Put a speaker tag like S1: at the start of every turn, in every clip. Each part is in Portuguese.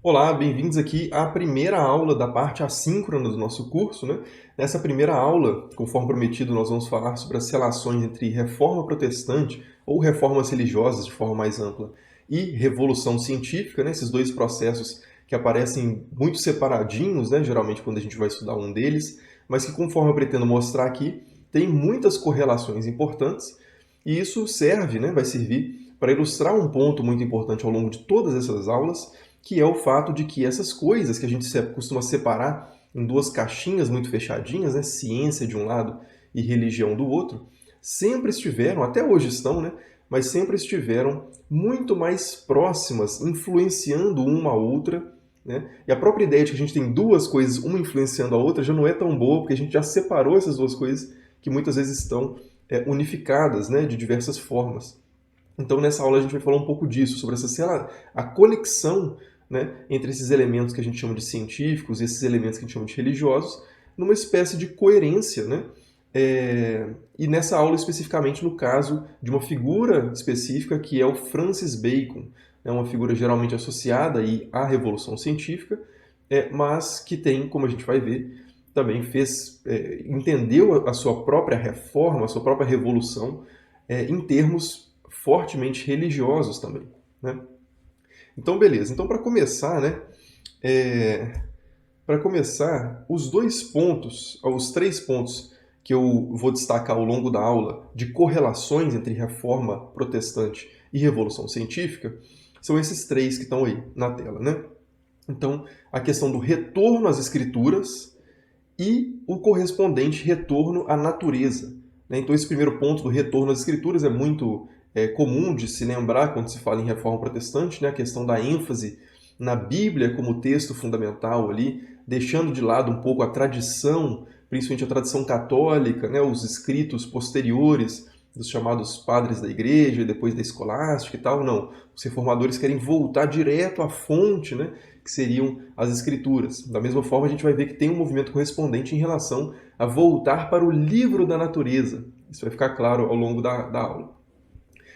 S1: Olá, bem-vindos aqui à primeira aula da parte assíncrona do nosso curso, né? Nessa primeira aula, conforme prometido, nós vamos falar sobre as relações entre reforma protestante ou reformas religiosas de forma mais ampla e revolução científica, né? Esses dois processos que aparecem muito separadinhos, né? Geralmente quando a gente vai estudar um deles, mas que conforme eu pretendo mostrar aqui, tem muitas correlações importantes e isso serve, né? Vai servir para ilustrar um ponto muito importante ao longo de todas essas aulas, que é o fato de que essas coisas que a gente costuma separar em duas caixinhas muito fechadinhas, né, ciência de um lado e religião do outro, sempre estiveram, até hoje estão, né, mas sempre estiveram muito mais próximas, influenciando uma a outra, né? E a própria ideia de que a gente tem duas coisas, uma influenciando a outra, já não é tão boa, porque a gente já separou essas duas coisas que muitas vezes estão unificadas, né, de diversas formas. Então, nessa aula a gente vai falar um pouco disso, sobre essa, sei lá, a conexão, né, entre esses elementos que a gente chama de científicos e esses elementos que a gente chama de religiosos, numa espécie de coerência, né? E nessa aula especificamente no caso de uma figura específica que é o Francis Bacon, né, uma figura geralmente associada aí à Revolução Científica, mas que tem, como a gente vai ver, também entendeu a sua própria reforma, a sua própria revolução em termos fortemente religiosos também, né? Então, beleza. Então, para começar, né, para começar, os três pontos que eu vou destacar ao longo da aula de correlações entre reforma protestante e revolução científica, são esses três que estão aí na tela, né? Então, a questão do retorno às escrituras e o correspondente retorno à natureza, né? Então, esse primeiro ponto do retorno às escrituras é muito comum de se lembrar quando se fala em reforma protestante, né? A questão da ênfase na Bíblia como texto fundamental ali, deixando de lado um pouco a tradição, principalmente a tradição católica, né? Os escritos posteriores dos chamados padres da igreja, depois da escolástica e tal. Não, os reformadores querem voltar direto à fonte, né? Que seriam as escrituras. Da mesma forma, a gente vai ver que tem um movimento correspondente em relação a voltar para o livro da natureza. Isso vai ficar claro ao longo da aula.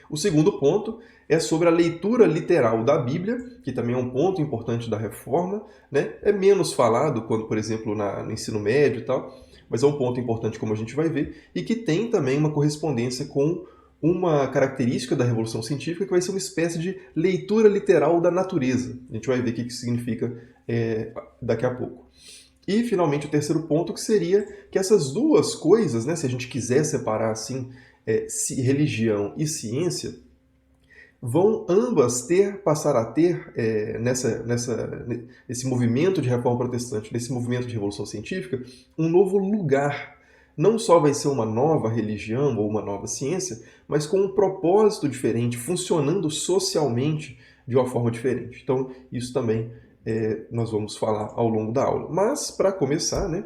S1: O segundo ponto é sobre a leitura literal da Bíblia, que também é um ponto importante da reforma, né? É menos falado quando, por exemplo, no ensino médio e tal, mas é um ponto importante, como a gente vai ver, e que tem também uma correspondência com uma característica da Revolução Científica, que vai ser uma espécie de leitura literal da natureza. A gente vai ver o que isso significa daqui a pouco. E, finalmente, o terceiro ponto, que seria que essas duas coisas, né, se a gente quiser separar assim, religião e ciência, vão ambas passar a ter, nesse movimento de reforma protestante, nesse movimento de revolução científica, um novo lugar. Não só vai ser uma nova religião ou uma nova ciência, mas com um propósito diferente, funcionando socialmente de uma forma diferente. Então, isso também nós vamos falar ao longo da aula. Mas, para começar, né,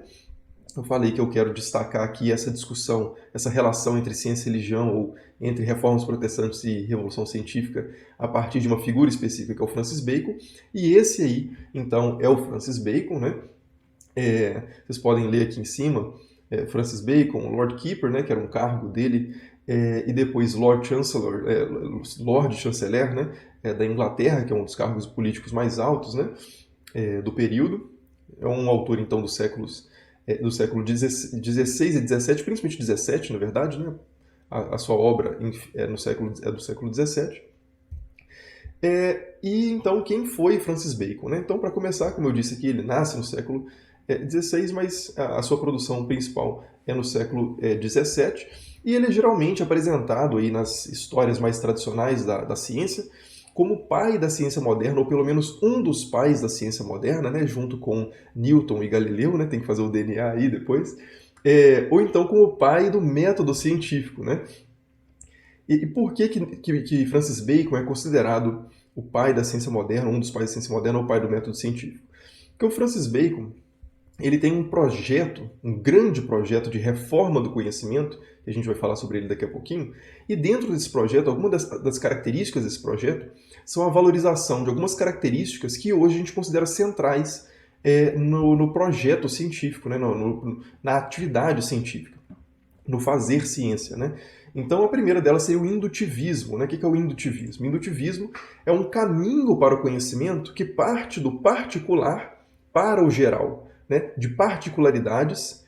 S1: eu falei que eu quero destacar aqui essa discussão, essa relação entre ciência e religião, ou entre reformas protestantes e revolução científica, a partir de uma figura específica, que é o Francis Bacon. E esse aí, então, é o Francis Bacon, né? Vocês podem ler aqui em cima, Francis Bacon, Lord Keeper, né, que era um cargo dele, e depois Lord Chancellor, Lord Chanceler, né, da Inglaterra, que é um dos cargos políticos mais altos, né, do período. É um autor, então, do século XVI e XVII, principalmente XVII, na verdade, né? A sua obra é do século XVII. E então, quem foi Francis Bacon, né? Então, para começar, como eu disse aqui, ele nasce no século XVI, mas a sua produção principal é no século XVII, e ele é geralmente apresentado aí nas histórias mais tradicionais da ciência como pai da ciência moderna, ou pelo menos um dos pais da ciência moderna, né, junto com Newton e Galileu, né, tem que fazer o DNA aí depois, ou então como pai do método científico, né? E por que Francis Bacon é considerado o pai da ciência moderna, um dos pais da ciência moderna, ou o pai do método científico? Porque o Francis Bacon ele tem um projeto, um grande projeto de reforma do conhecimento, que a gente vai falar sobre ele daqui a pouquinho, e dentro desse projeto, algumas das características desse projeto são a valorização de algumas características que hoje a gente considera centrais no projeto científico, né, na atividade científica, no fazer ciência, né? Então, a primeira delas seria o indutivismo, né? O que é o indutivismo? O indutivismo é um caminho para o conhecimento que parte do particular para o geral, né? De particularidades,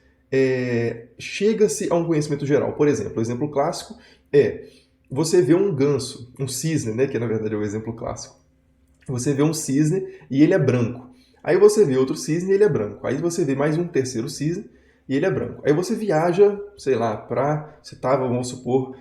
S1: chega-se a um conhecimento geral. Por exemplo, o exemplo clássico é você vê um ganso, um cisne, né? Que na verdade é o exemplo clássico. Você vê um cisne e ele é branco. Aí você vê outro cisne e ele é branco. Aí você vê mais um terceiro cisne e ele é branco. Aí você viaja, sei lá, você estava, vamos supor,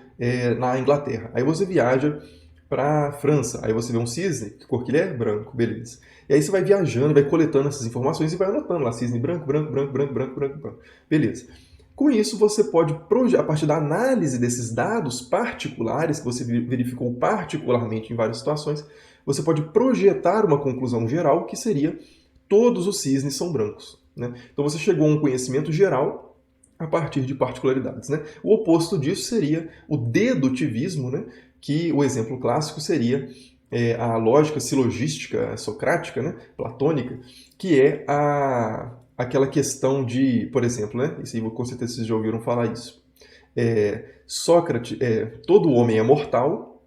S1: na Inglaterra. Aí você viaja para França. Aí você vê um cisne, que cor que ele é? Branco, beleza. E aí você vai viajando, vai coletando essas informações e vai anotando lá, cisne branco, branco, branco, branco, branco, branco, branco. Beleza. Com isso, você pode, a partir da análise desses dados particulares, que você verificou particularmente em várias situações, você pode projetar uma conclusão geral que seria todos os cisnes são brancos, né? Então você chegou a um conhecimento geral a partir de particularidades, né? O oposto disso seria o dedutivismo, né? Que o exemplo clássico seria a lógica silogística socrática, né? Platônica, que é aquela questão de, por exemplo, né? Isso aí, com certeza vocês já ouviram falar isso. Sócrates, todo homem é mortal,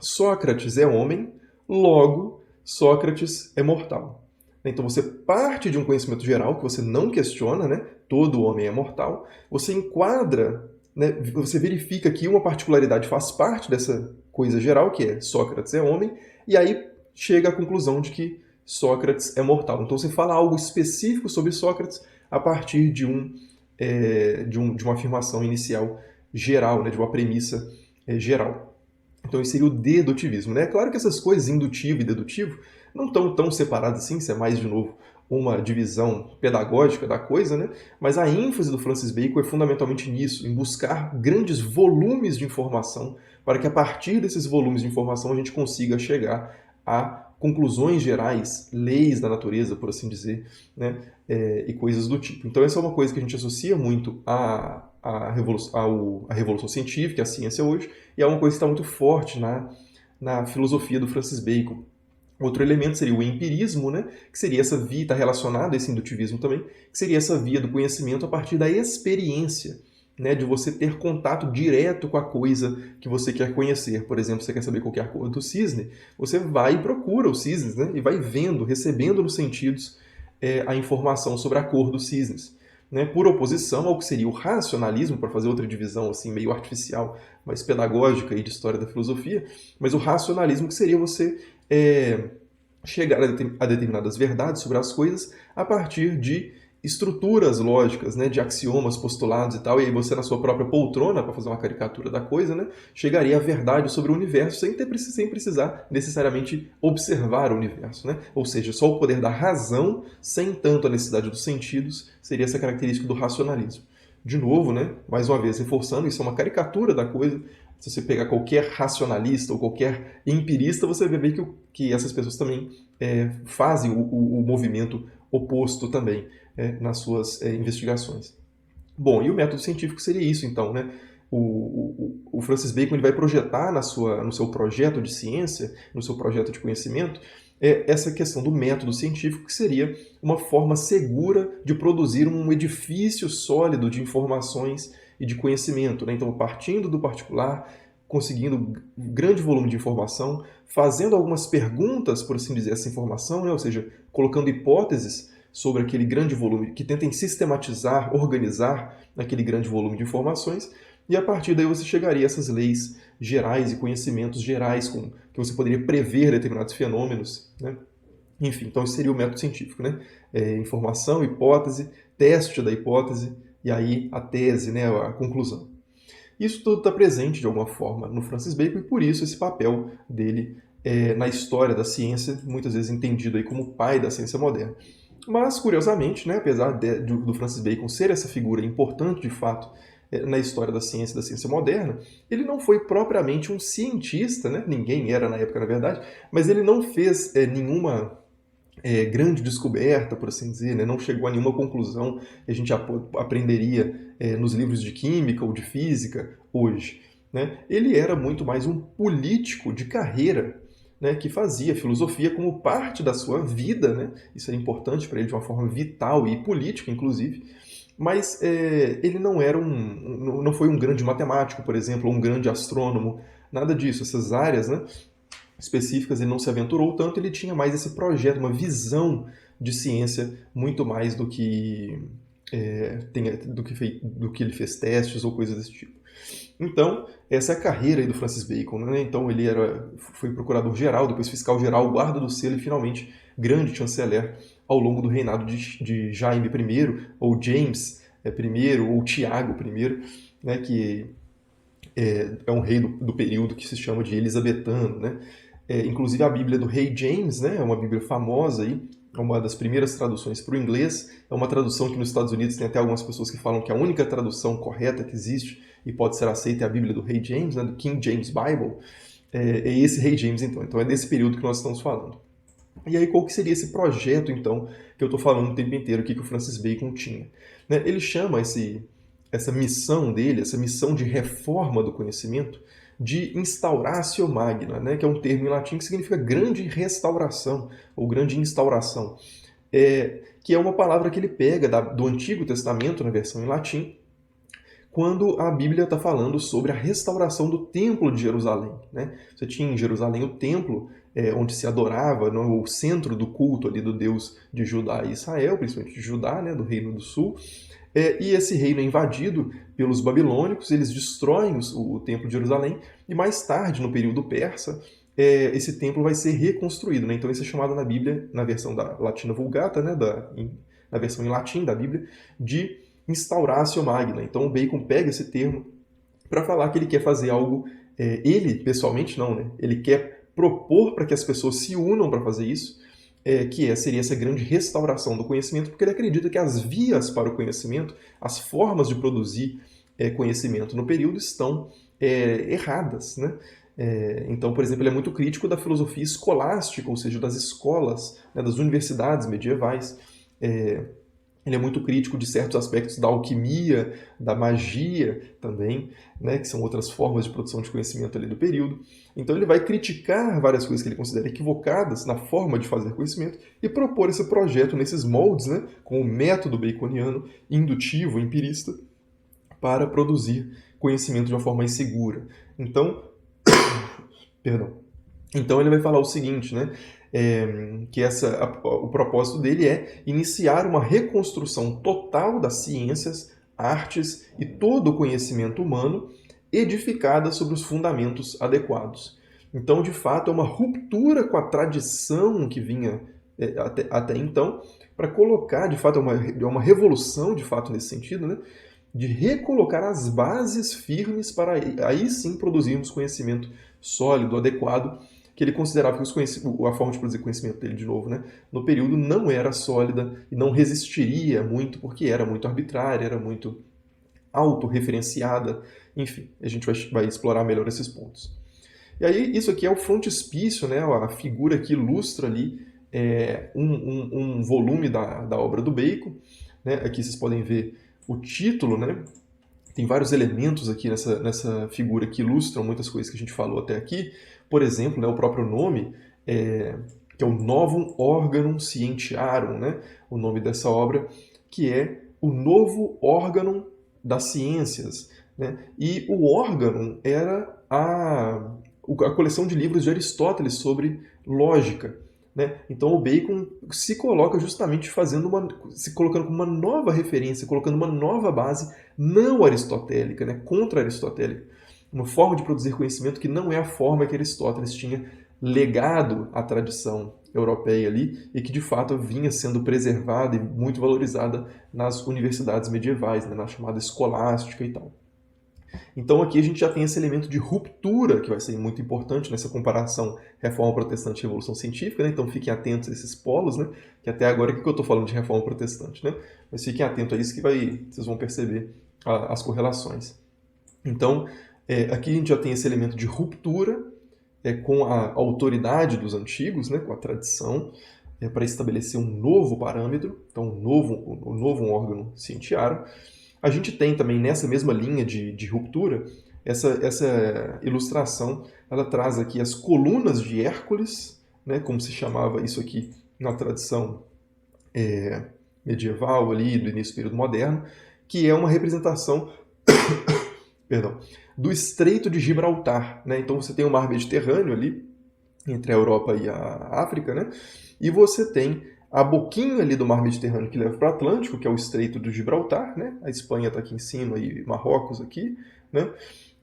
S1: Sócrates é homem, logo Sócrates é mortal. Então você parte de um conhecimento geral que você não questiona, né? Todo homem é mortal. Você enquadra, né? Você verifica que uma particularidade faz parte dessa coisa geral, que é Sócrates é homem, e aí chega à conclusão de que Sócrates é mortal. Então você fala algo específico sobre Sócrates a partir de uma afirmação inicial geral, né? De uma premissa geral. Então isso seria o dedutivismo, né? É claro que essas coisas, indutivo e dedutivo, não estão tão separadas assim, isso é mais, de novo, uma divisão pedagógica da coisa, né? Mas a ênfase do Francis Bacon é fundamentalmente nisso, em buscar grandes volumes de informação, para que a partir desses volumes de informação a gente consiga chegar a conclusões gerais, leis da natureza, por assim dizer, né? E coisas do tipo. Então essa é uma coisa que a gente associa muito à Revolução Científica, à ciência hoje, e é uma coisa que está muito forte na filosofia do Francis Bacon. Outro elemento seria o empirismo, né? Que seria essa via, está relacionado a esse indutivismo também, que seria essa via do conhecimento a partir da experiência, né? De você ter contato direto com a coisa que você quer conhecer. Por exemplo, você quer saber qual que é a cor do cisne, você vai e procura os cisnes, né? E vai vendo, recebendo nos sentidos a informação sobre a cor dos cisnes. Né, por oposição ao que seria o racionalismo, para fazer outra divisão assim meio artificial, mais pedagógica e de história da filosofia, mas o racionalismo que seria você chegar a determinadas verdades sobre as coisas a partir de estruturas lógicas, né, de axiomas, postulados e tal, e aí você na sua própria poltrona, para fazer uma caricatura da coisa, né, chegaria à verdade sobre o universo sem precisar necessariamente observar o universo, né? Ou seja, só o poder da razão, sem tanto a necessidade dos sentidos, seria essa característica do racionalismo. De novo, né, mais uma vez reforçando, isso é uma caricatura da coisa. Se você pegar qualquer racionalista ou qualquer empirista, você vai ver que essas pessoas também fazem o movimento oposto também nas suas investigações. Bom, e o método científico seria isso, então, né? O Francis Bacon ele vai projetar no seu projeto de ciência, no seu projeto de conhecimento, essa questão do método científico, que seria uma forma segura de produzir um edifício sólido de informações e de conhecimento, né? Então, partindo do particular, conseguindo um grande volume de informação, fazendo algumas perguntas, por assim dizer, essa informação, né? Ou seja, colocando hipóteses sobre aquele grande volume, que tentem sistematizar, organizar aquele grande volume de informações, e a partir daí você chegaria a essas leis gerais e conhecimentos gerais que você poderia prever determinados fenômenos, né? Enfim, então esse seria o método científico, né? Informação, hipótese, teste da hipótese, e aí a tese, né? A conclusão. Isso tudo está presente de alguma forma no Francis Bacon, e por isso esse papel dele na história da ciência, muitas vezes entendido aí como o pai da ciência moderna. Mas, curiosamente, né, apesar do Francis Bacon ser essa figura importante, de fato, na história da ciência moderna, ele não foi propriamente um cientista, né? Ninguém era na época, na verdade, mas ele não fez nenhuma grande descoberta, por assim dizer, né? Não chegou a nenhuma conclusão que a gente aprenderia nos livros de química ou de física hoje, né? Ele era muito mais um político de carreira, né, que fazia filosofia como parte da sua vida, né? Isso é importante para ele de uma forma vital e política, inclusive. mas ele não era não foi um grande matemático, por exemplo, ou um grande astrônomo, nada disso. Essas áreas, né, específicas ele não se aventurou tanto, ele tinha mais esse projeto, uma visão de ciência muito mais do que do que ele fez testes ou coisas desse tipo. Então, essa é a carreira aí do Francis Bacon, né? Então ele foi procurador-geral, depois fiscal-geral, guarda do selo e finalmente grande chanceler ao longo do reinado de Jaime I, ou James I, ou Tiago I, né? Que é um rei do período que se chama de elisabetano, né? Inclusive a Bíblia do rei James, né? É uma Bíblia famosa aí, é uma das primeiras traduções para o inglês. É uma tradução que nos Estados Unidos tem até algumas pessoas que falam que a única tradução correta que existe e pode ser aceita é a Bíblia do rei James, né? Do King James Bible. É esse rei James, então. Então é desse período que nós estamos falando. E aí qual que seria esse projeto, então, que eu estou falando o tempo inteiro aqui que o Francis Bacon tinha? Né? Ele chama essa missão dele, essa missão de reforma do conhecimento, de instauratio magna, né? Que é um termo em latim que significa grande restauração, ou grande instauração. Que é uma palavra que ele pega do Antigo Testamento, na versão em latim, quando a Bíblia está falando sobre a restauração do Templo de Jerusalém. Né? Você tinha em Jerusalém o templo onde se adorava, o centro do culto ali do Deus de Judá e Israel, principalmente de Judá, né, do Reino do Sul. E esse reino é invadido pelos babilônicos, eles destroem o Templo de Jerusalém, e mais tarde, no período persa, esse templo vai ser reconstruído. Né? Então isso é chamado na Bíblia, na versão da Latina Vulgata, né, na versão em latim da Bíblia, de instauratio magna. Então o Bacon pega esse termo para falar que ele quer fazer algo, ele pessoalmente não, né? Ele quer propor para que as pessoas se unam para fazer isso, seria essa grande restauração do conhecimento, porque ele acredita que as vias para o conhecimento, as formas de produzir conhecimento no período estão erradas, né? Então, por exemplo, ele é muito crítico da filosofia escolástica, ou seja, das escolas, né, das universidades medievais. Ele é muito crítico de certos aspectos da alquimia, da magia também, né, que são outras formas de produção de conhecimento ali do período. Então ele vai criticar várias coisas que ele considera equivocadas na forma de fazer conhecimento e propor esse projeto nesses moldes, né, com o método baconiano, indutivo, empirista, para produzir conhecimento de uma forma mais segura. Então, Então ele vai falar o seguinte, né? Que o propósito dele é iniciar uma reconstrução total das ciências, artes e todo o conhecimento humano edificada sobre os fundamentos adequados. Então, de fato, é uma ruptura com a tradição que vinha até então, para colocar, de fato, é uma revolução, de fato, nesse sentido, né? De recolocar as bases firmes para aí sim produzirmos conhecimento sólido, adequado, que ele considerava que a forma de produzir conhecimento dele, de novo, né, no período não era sólida e não resistiria muito, porque era muito arbitrária, era muito autorreferenciada. Enfim, a gente vai explorar melhor esses pontos. E aí, isso aqui é o frontispício, né, a figura que ilustra ali um volume da obra do Bacon. Né? Aqui vocês podem ver o título, né? Tem vários elementos aqui nessa figura que ilustram muitas coisas que a gente falou até aqui. Por exemplo, né, o próprio nome, que é o Novum Organum Scientiarum, né? O nome dessa obra, que é o novo órgão das ciências. Né? E o órgão era a coleção de livros de Aristóteles sobre lógica. Né? Então o Bacon se coloca justamente se colocando como uma nova referência, colocando uma nova base não aristotélica, né? Contra-aristotélica. Uma forma de produzir conhecimento que não é a forma que Aristóteles tinha legado à tradição europeia ali e que de fato vinha sendo preservada e muito valorizada nas universidades medievais, né? Na chamada escolástica e tal. Então aqui a gente já tem esse elemento de ruptura, que vai ser muito importante nessa comparação Reforma Protestante e Revolução Científica, né? Então fiquem atentos a esses polos, né? Que até agora que eu estou falando de Reforma Protestante, né? Mas fiquem atentos a isso que vocês vão perceber as correlações. Então, aqui a gente já tem esse elemento de ruptura com a autoridade dos antigos, né? Com a tradição, para estabelecer um novo parâmetro, então um novo órgão scientiarum. A gente tem também nessa mesma linha de ruptura, essa ilustração, ela traz aqui as colunas de Hércules, né, como se chamava isso aqui na tradição medieval ali, do início do período moderno, que é uma representação perdão, do Estreito de Gibraltar, né? Então você tem o Mar Mediterrâneo ali, entre a Europa e a África, né? E você tem a boquinha ali do Mar Mediterrâneo que leva para o Atlântico, que é o Estreito de Gibraltar, né? A Espanha está aqui em cima e Marrocos aqui, né?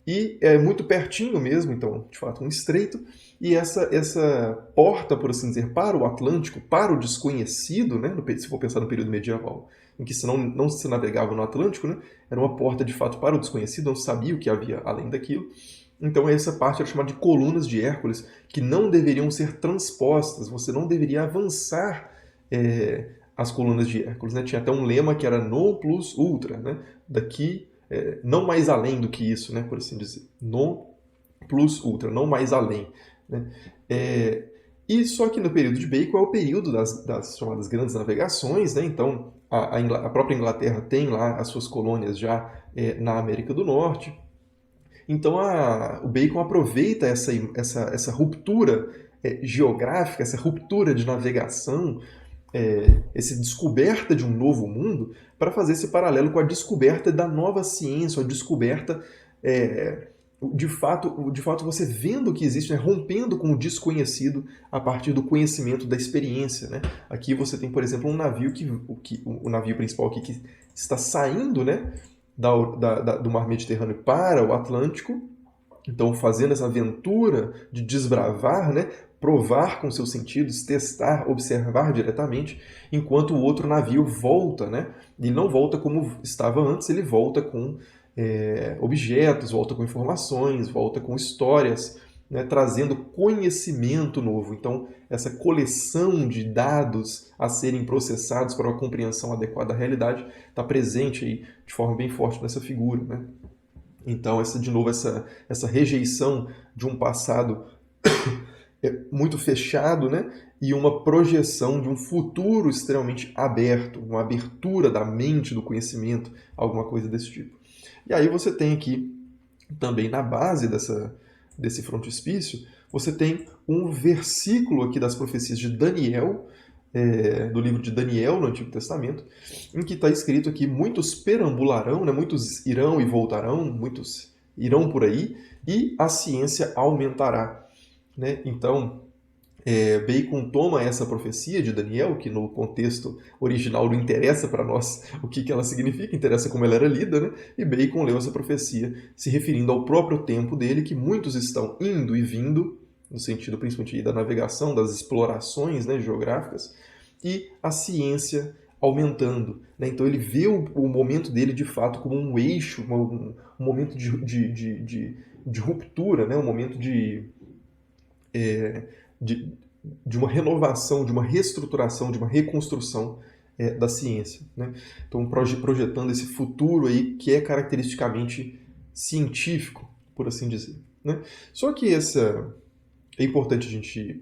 S1: E é muito pertinho mesmo, então, de fato, um estreito. E essa porta, por assim dizer, para o Atlântico, para o desconhecido, né? Se for pensar no período medieval, em que não se navegava no Atlântico, né? Era uma porta, de fato, para o desconhecido, não sabia o que havia além daquilo. Então essa parte era chamada de colunas de Hércules, que não deveriam ser transpostas, você não deveria avançar as colunas de Hércules, né? Tinha até um lema que era non plus ultra, né? Daqui, não mais além do que isso, né? Por assim dizer. Non plus ultra, não mais além, né? E só que no período de Bacon é o período das chamadas grandes navegações, né? Então a própria Inglaterra tem lá as suas colônias já na América do Norte. Então o Bacon aproveita essa ruptura geográfica, essa ruptura de navegação, essa descoberta de um novo mundo, para fazer esse paralelo com a descoberta da nova ciência, a descoberta, de fato você vendo o que existe, né, rompendo com o desconhecido a partir do conhecimento da experiência. Né? Aqui você tem, por exemplo, um navio o navio principal aqui que está saindo, né, do Mar Mediterrâneo para o Atlântico, então fazendo essa aventura de desbravar, né, provar com seus sentidos, testar, observar diretamente, enquanto o outro navio volta, né? Ele não volta como estava antes, ele volta com objetos, volta com informações, volta com histórias, né, trazendo conhecimento novo. Então, essa coleção de dados a serem processados para uma compreensão adequada da realidade está presente aí de forma bem forte nessa figura. Né? Então, essa rejeição de um passado muito fechado, né, e uma projeção de um futuro extremamente aberto, uma abertura da mente, do conhecimento, alguma coisa desse tipo. E aí você tem aqui, também na base desse frontispício, você tem um versículo aqui das profecias de Daniel, do livro de Daniel no Antigo Testamento, em que está escrito aqui: muitos perambularão, né, muitos irão e voltarão, muitos irão por aí, e a ciência aumentará. Né? Então, Bacon toma essa profecia de Daniel, que no contexto original não interessa para nós o que ela significa, interessa como ela era lida, né? E Bacon leu essa profecia se referindo ao próprio tempo dele, que muitos estão indo e vindo, no sentido principalmente da navegação, das explorações, né, geográficas, e a ciência aumentando. Né? Então ele vê o momento dele de fato como um eixo, um momento de ruptura, né? Um momento de uma renovação, de uma reestruturação, de uma reconstrução da ciência. Né? Então, projetando esse futuro aí que é caracteristicamente científico, por assim dizer. Né? Só que é importante a gente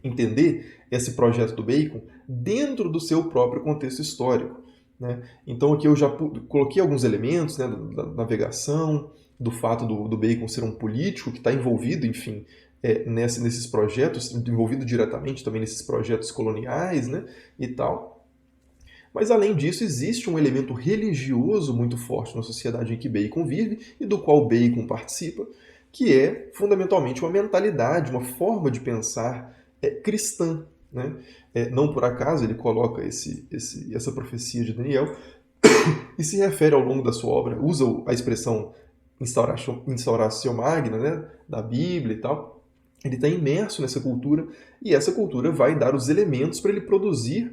S1: entender esse projeto do Bacon dentro do seu próprio contexto histórico. Né? Então, aqui eu já coloquei alguns elementos, né, da navegação, do fato do Bacon ser um político que está envolvido, enfim, nesses projetos, envolvido diretamente também nesses projetos coloniais, né, e tal. Mas, além disso, existe um elemento religioso muito forte na sociedade em que Bacon vive e do qual Bacon participa, que é, fundamentalmente, uma mentalidade, uma forma de pensar cristã. Né? Não por acaso ele coloca essa profecia de Daniel e se refere ao longo da sua obra, usa a expressão instauratio magna, né, da Bíblia e tal. Ele está imerso nessa cultura e essa cultura vai dar os elementos para ele produzir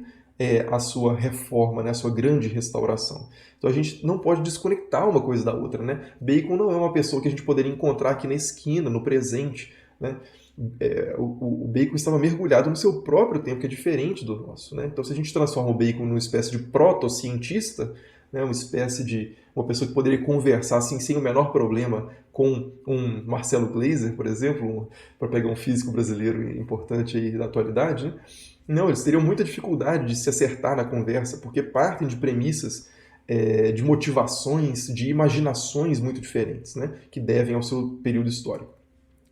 S1: a sua reforma, né, a sua grande restauração. Então a gente não pode desconectar uma coisa da outra. Né? Bacon não é uma pessoa que a gente poderia encontrar aqui na esquina, no presente. Né? O Bacon estava mergulhado no seu próprio tempo, que é diferente do nosso. Né? Então se a gente transforma o Bacon numa espécie de proto-cientista, né, uma espécie de uma pessoa que poderia conversar assim, sem o menor problema com um Marcelo Gleiser, por exemplo, para pegar um físico brasileiro importante aí da atualidade, né? Não, eles teriam muita dificuldade de se acertar na conversa, porque partem de premissas, de motivações, de imaginações muito diferentes, né, que devem ao seu período histórico.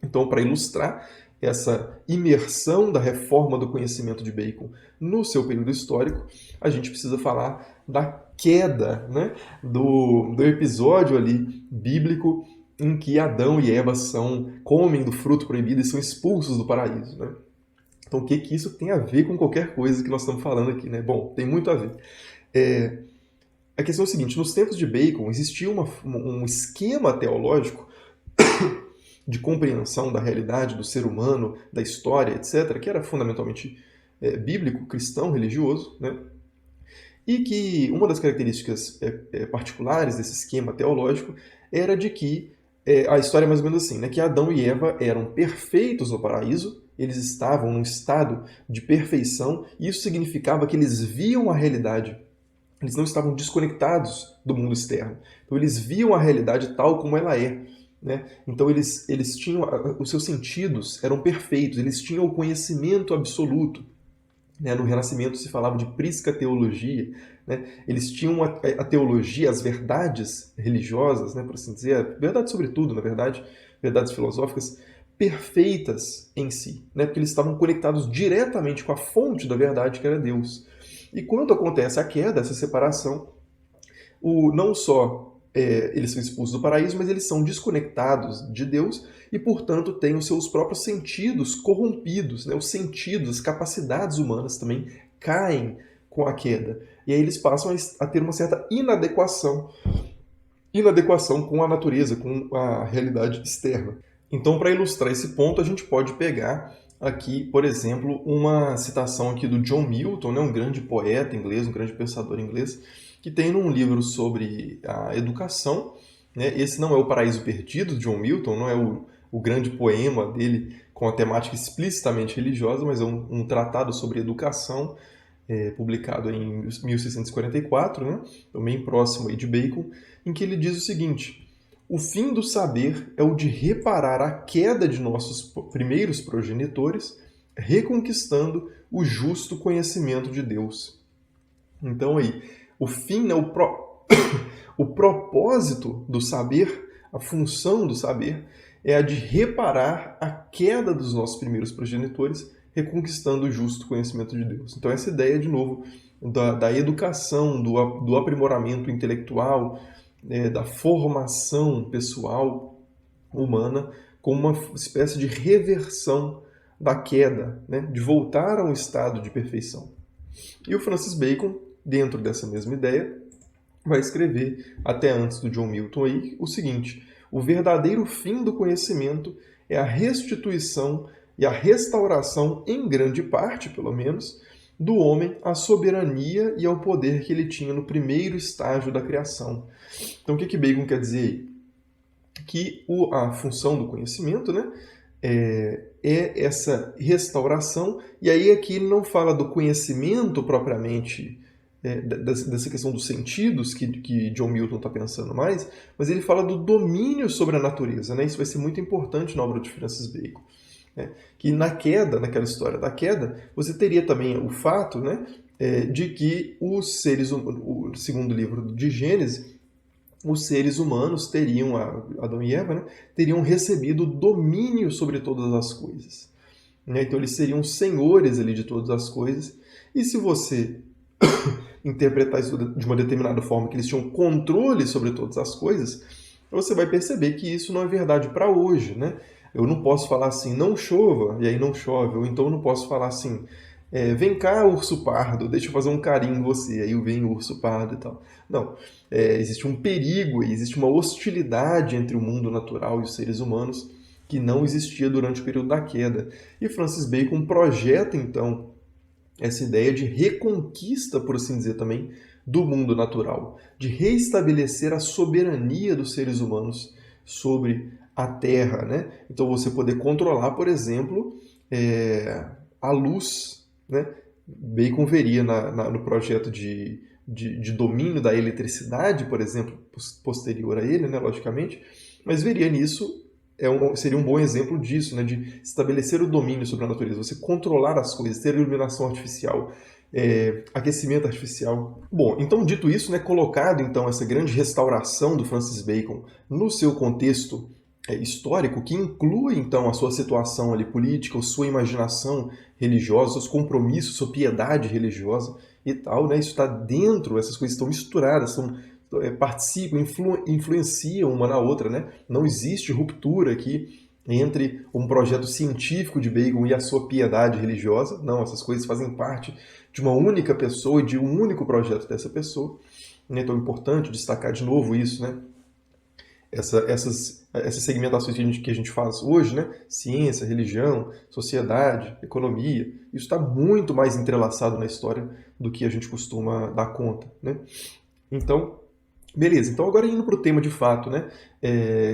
S1: Então, para ilustrar essa imersão da reforma do conhecimento de Bacon no seu período histórico, a gente precisa falar da queda, né, do episódio ali bíblico em que Adão e Eva comem do fruto proibido e são expulsos do paraíso, né? Então, o que isso tem a ver com qualquer coisa que nós estamos falando aqui, né? Bom, tem muito a ver. A questão é o seguinte, nos tempos de Bacon existia um esquema teológico de compreensão da realidade do ser humano, da história, etc., que era fundamentalmente bíblico, cristão, religioso, né? E que uma das características particulares desse esquema teológico era de que a história é mais ou menos assim, né? Que Adão e Eva eram perfeitos no paraíso, eles estavam num estado de perfeição, e isso significava que eles viam a realidade, eles não estavam desconectados do mundo externo. Então eles viam a realidade tal como ela é, né? Então eles tinham, os seus sentidos eram perfeitos, eles tinham o conhecimento absoluto. No Renascimento se falava de prisca teologia, né? Eles tinham a teologia, as verdades religiosas, né, por assim dizer, verdade sobre tudo, na verdade, verdades filosóficas, perfeitas em si, né, porque eles estavam conectados diretamente com a fonte da verdade, que era Deus. E quando acontece a queda, essa separação, não só eles são expulsos do paraíso, mas eles são desconectados de Deus e, portanto, têm os seus próprios sentidos corrompidos, né? Os sentidos, as capacidades humanas também caem com a queda. E aí eles passam a ter uma certa inadequação com a natureza, com a realidade externa. Então, para ilustrar esse ponto, a gente pode pegar aqui, por exemplo, uma citação aqui do John Milton, né? Um grande poeta inglês, um grande pensador inglês, que tem num livro sobre a educação, né? Esse não é o Paraíso Perdido, de John Milton, não é o grande poema dele com a temática explicitamente religiosa, mas é um tratado sobre educação, publicado em 1644, né? Também próximo aí de Bacon, em que ele diz o seguinte: o fim do saber é o de reparar a queda de nossos primeiros progenitores, reconquistando o justo conhecimento de Deus. Então aí, o fim, né, o propósito do saber, a função do saber, é a de reparar a queda dos nossos primeiros progenitores, reconquistando o justo conhecimento de Deus. Então essa ideia, de novo, da educação, do aprimoramento intelectual, da formação pessoal humana, como uma espécie de reversão da queda, né, de voltar a um estado de perfeição. E o Francis Bacon, dentro dessa mesma ideia, vai escrever, até antes do John Milton, aí, o seguinte: o verdadeiro fim do conhecimento é a restituição e a restauração, em grande parte, pelo menos, do homem à soberania e ao poder que ele tinha no primeiro estágio da criação. Então, o que Bacon quer dizer aí? Que a função do conhecimento, né, é essa restauração, e aí aqui ele não fala do conhecimento propriamente, dessa questão dos sentidos que John Milton está pensando mais, mas ele fala do domínio sobre a natureza, né? Isso vai ser muito importante na obra de Francis Bacon. Que na queda, naquela história da queda, você teria também o fato, né, de que os seres, o segundo livro de Gênesis, os seres humanos teriam, Adão e Eva, né, teriam recebido domínio sobre todas as coisas. Né? Então eles seriam senhores ali de todas as coisas. E se você interpretar isso de uma determinada forma, que eles tinham controle sobre todas as coisas, você vai perceber que isso não é verdade para hoje, né? Eu não posso falar assim, não chova, e aí não chove. Ou então eu não posso falar assim, vem cá, urso pardo, deixa eu fazer um carinho em você, aí vem o urso pardo e tal. Não, existe um perigo, existe uma hostilidade entre o mundo natural e os seres humanos que não existia durante o período da queda. E Francis Bacon projeta, então, essa ideia de reconquista, por assim dizer também, do mundo natural, de reestabelecer a soberania dos seres humanos sobre a Terra, né? Então você poder controlar, por exemplo, a luz, né? Bacon veria no projeto de domínio da eletricidade, por exemplo, posterior a ele, né, logicamente, mas veria nisso, seria um bom exemplo disso, né, de estabelecer o domínio sobre a natureza, você controlar as coisas, ter iluminação artificial, aquecimento artificial. Bom, então dito isso, né, colocado então essa grande restauração do Francis Bacon no seu contexto histórico que inclui, então, a sua situação ali política, a sua imaginação religiosa, seus compromissos, sua piedade religiosa e tal, né? Isso está dentro, essas coisas estão misturadas, participam, influenciam uma na outra, né? Não existe ruptura aqui entre um projeto científico de Bacon e a sua piedade religiosa. Não, essas coisas fazem parte de uma única pessoa e de um único projeto dessa pessoa. Então é importante destacar de novo isso, né? Essas segmentações que a gente faz hoje, né? Ciência, religião, sociedade, economia, isso está muito mais entrelaçado na história do que a gente costuma dar conta, né? Então, beleza. Então, agora indo para o tema de fato, né?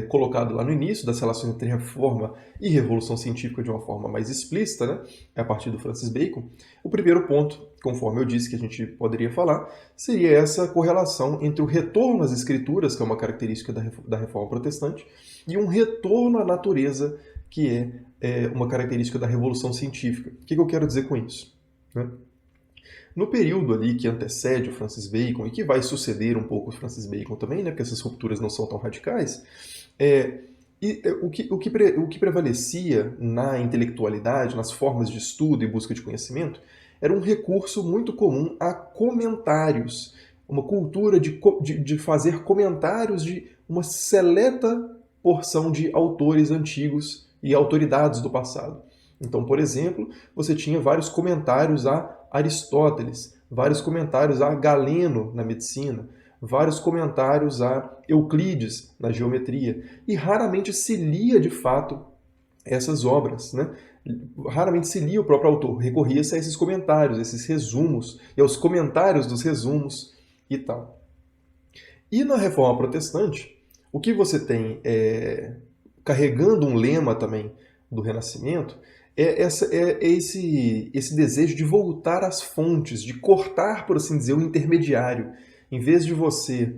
S1: Colocado lá no início, das relações entre reforma e revolução científica de uma forma mais explícita, né? A partir do Francis Bacon, o primeiro ponto, conforme eu disse que a gente poderia falar, seria essa correlação entre o retorno às escrituras, que é uma característica da reforma protestante, e um retorno à natureza, que é uma característica da revolução científica. O que eu quero dizer com isso, né? No período ali que antecede o Francis Bacon e que vai suceder um pouco o Francis Bacon também, né, porque essas rupturas não são tão radicais, o que prevalecia na intelectualidade, nas formas de estudo e busca de conhecimento, era um recurso muito comum a comentários, uma cultura de fazer comentários de uma seleta porção de autores antigos e autoridades do passado. Então, por exemplo, você tinha vários comentários a Aristóteles, vários comentários a Galeno na medicina, vários comentários a Euclides na geometria, e raramente se lia de fato essas obras, né? Raramente se lia o próprio autor, recorria-se a esses comentários, a esses resumos, e aos comentários dos resumos e tal. E na Reforma Protestante, o que você tem carregando um lema também do Renascimento esse desejo de voltar às fontes, de cortar, por assim dizer, o intermediário. Em vez de você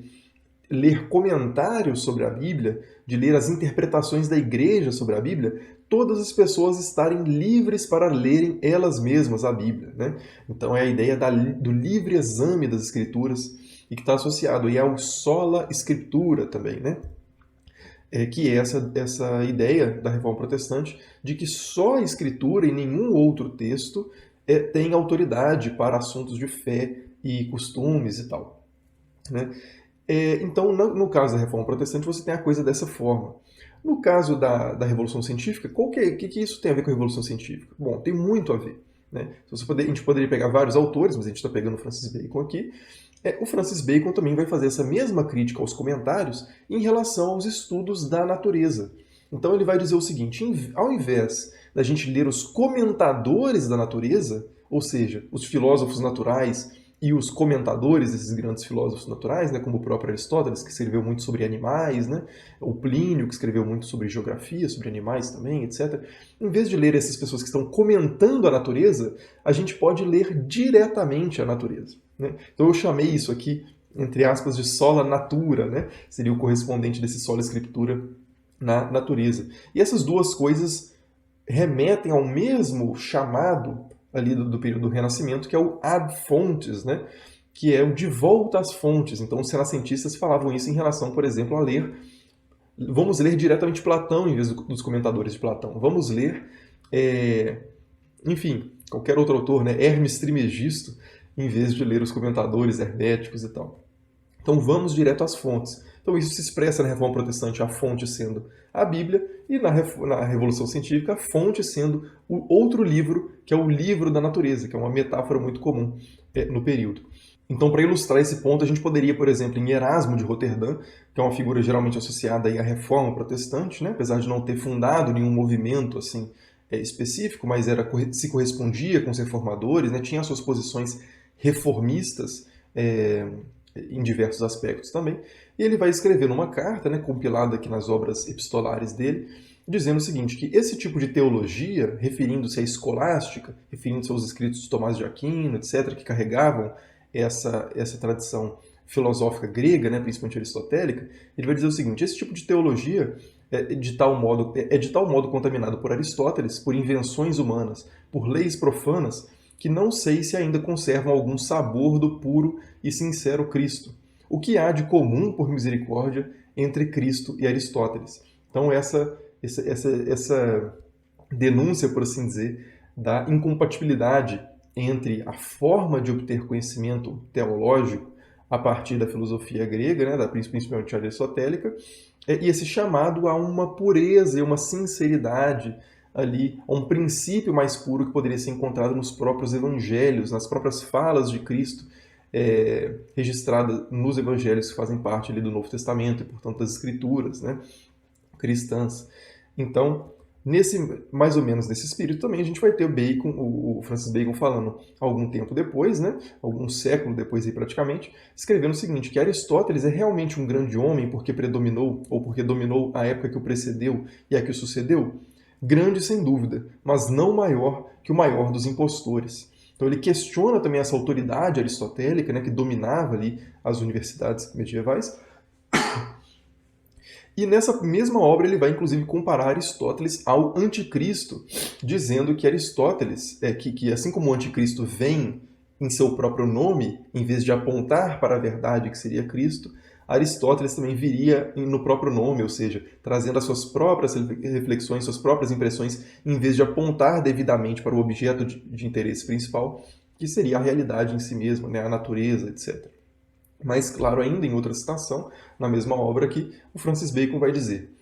S1: ler comentários sobre a Bíblia, de ler as interpretações da igreja sobre a Bíblia, todas as pessoas estarem livres para lerem elas mesmas a Bíblia, né? Então é a ideia do livre exame das Escrituras e que está associado aí ao sola Scriptura também, né? Que é essa ideia da Reforma Protestante de que só a Escritura e nenhum outro texto tem autoridade para assuntos de fé e costumes e tal, né? Então, no caso da Reforma Protestante, você tem a coisa dessa forma. No caso da Revolução Científica, o que isso tem a ver com a Revolução Científica? Bom, tem muito a ver, né? A gente poderia pegar vários autores, mas a gente está pegando o Francis Bacon aqui. O Francis Bacon também vai fazer essa mesma crítica aos comentários em relação aos estudos da natureza. Então ele vai dizer o seguinte, ao invés da gente ler os comentadores da natureza, ou seja, os filósofos naturais e os comentadores desses grandes filósofos naturais, né, como o próprio Aristóteles, que escreveu muito sobre animais, né, o Plínio, que escreveu muito sobre geografia, sobre animais também, etc. Em vez de ler essas pessoas que estão comentando a natureza, a gente pode ler diretamente a natureza, né? Então eu chamei isso aqui, entre aspas, de sola natura, né? Seria o correspondente desse sola scriptura na natureza. E essas duas coisas remetem ao mesmo chamado ali do período do Renascimento, que é o ad fontes, né? Que é o de volta às fontes. Então os renascentistas falavam isso em relação, por exemplo, a ler... Vamos ler diretamente Platão em vez dos comentadores de Platão. Vamos ler, enfim, qualquer outro autor, né? Hermes Trismegisto, em vez de ler os comentadores herméticos e tal. Então vamos direto às fontes. Então isso se expressa na Reforma Protestante, a fonte sendo a Bíblia, e na Revolução Científica, a fonte sendo o outro livro, que é o livro da natureza, que é uma metáfora muito comum no período. Então, para ilustrar esse ponto, a gente poderia, por exemplo, em Erasmo de Roterdã, que é uma figura geralmente associada aí à Reforma Protestante, né? Apesar de não ter fundado nenhum movimento assim específico, mas se correspondia com os reformadores, né? Tinha suas posições reformistas em diversos aspectos também. E ele vai escrever numa carta, né, compilada aqui nas obras epistolares dele, dizendo o seguinte, que esse tipo de teologia, referindo-se à escolástica, referindo-se aos escritos de Tomás de Aquino, etc., que carregavam essa tradição filosófica grega, né, principalmente aristotélica, ele vai dizer o seguinte, esse tipo de teologia é de tal modo contaminado por Aristóteles, por invenções humanas, por leis profanas, que não sei se ainda conservam algum sabor do puro e sincero Cristo. O que há de comum, por misericórdia, entre Cristo e Aristóteles? Então essa denúncia, por assim dizer, da incompatibilidade entre a forma de obter conhecimento teológico a partir da filosofia grega, né, principalmente aristotélica, e esse chamado a uma pureza e uma sinceridade ali, a um princípio mais puro que poderia ser encontrado nos próprios evangelhos, nas próprias falas de Cristo, registradas nos evangelhos que fazem parte ali do Novo Testamento e, portanto, das escrituras, né, cristãs. Então, mais ou menos nesse espírito também a gente vai ter o Francis Bacon falando algum tempo depois, né, algum século depois aí praticamente, escrevendo o seguinte, que Aristóteles é realmente um grande homem porque predominou, ou porque dominou a época que o precedeu e a que o sucedeu? Grande sem dúvida, mas não maior que o maior dos impostores. Então ele questiona também essa autoridade aristotélica, né, que dominava ali as universidades medievais. E nessa mesma obra ele vai inclusive comparar Aristóteles ao anticristo, dizendo que Aristóteles, que assim como o anticristo vem em seu próprio nome, em vez de apontar para a verdade que seria Cristo, Aristóteles também viria no próprio nome, ou seja, trazendo as suas próprias reflexões, suas próprias impressões, em vez de apontar devidamente para o objeto de interesse principal, que seria a realidade em si mesma, né, a natureza, etc. Mais claro ainda, em outra citação, na mesma obra aqui, o Francis Bacon vai dizer: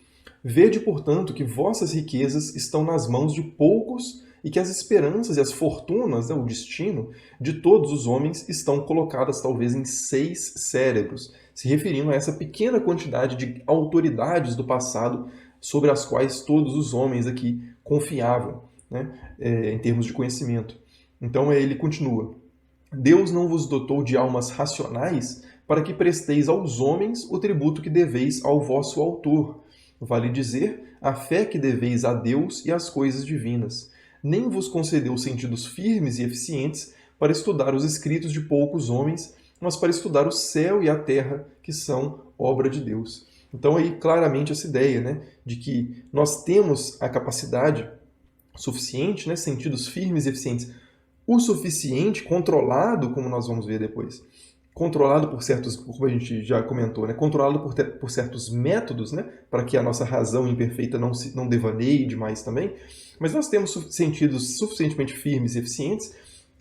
S1: Vede, portanto, que vossas riquezas estão nas mãos de poucos e que as esperanças e as fortunas, né, o destino, de todos os homens estão colocadas talvez em 6 cérebros, se referindo a essa pequena quantidade de autoridades do passado sobre as quais todos os homens aqui confiavam, né, em termos de conhecimento. Então ele continua: Deus não vos dotou de almas racionais para que presteis aos homens o tributo que deveis ao vosso autor. Vale dizer, a fé que deveis a Deus e às coisas divinas. Nem vos concedeu sentidos firmes e eficientes para estudar os escritos de poucos homens, mas para estudar o céu e a terra, que são obra de Deus. Então aí claramente essa ideia, né, de que nós temos a capacidade suficiente, né, sentidos firmes e eficientes, o suficiente, controlado, como nós vamos ver depois, controlado por certos, como a gente já comentou, né, controlado por certos métodos, né, para que a nossa razão imperfeita não devaneie demais também, mas nós temos sentidos suficientemente firmes e eficientes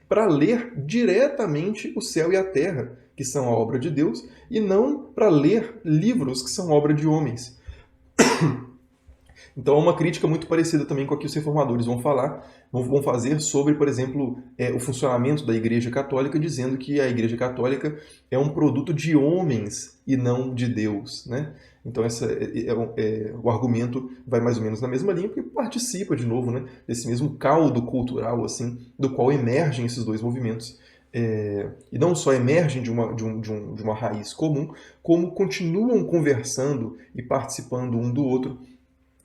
S1: para ler diretamente o céu e a terra, que são a obra de Deus, e não para ler livros que são obra de homens. Então é uma crítica muito parecida também com a que os reformadores vão fazer sobre, por exemplo, o funcionamento da Igreja Católica, dizendo que a Igreja Católica é um produto de homens e não de Deus, né? Então o argumento vai mais ou menos na mesma linha, porque participa, de novo, né, desse mesmo caldo cultural assim, do qual emergem esses dois movimentos. E não só emergem de uma raiz comum, como continuam conversando e participando um do outro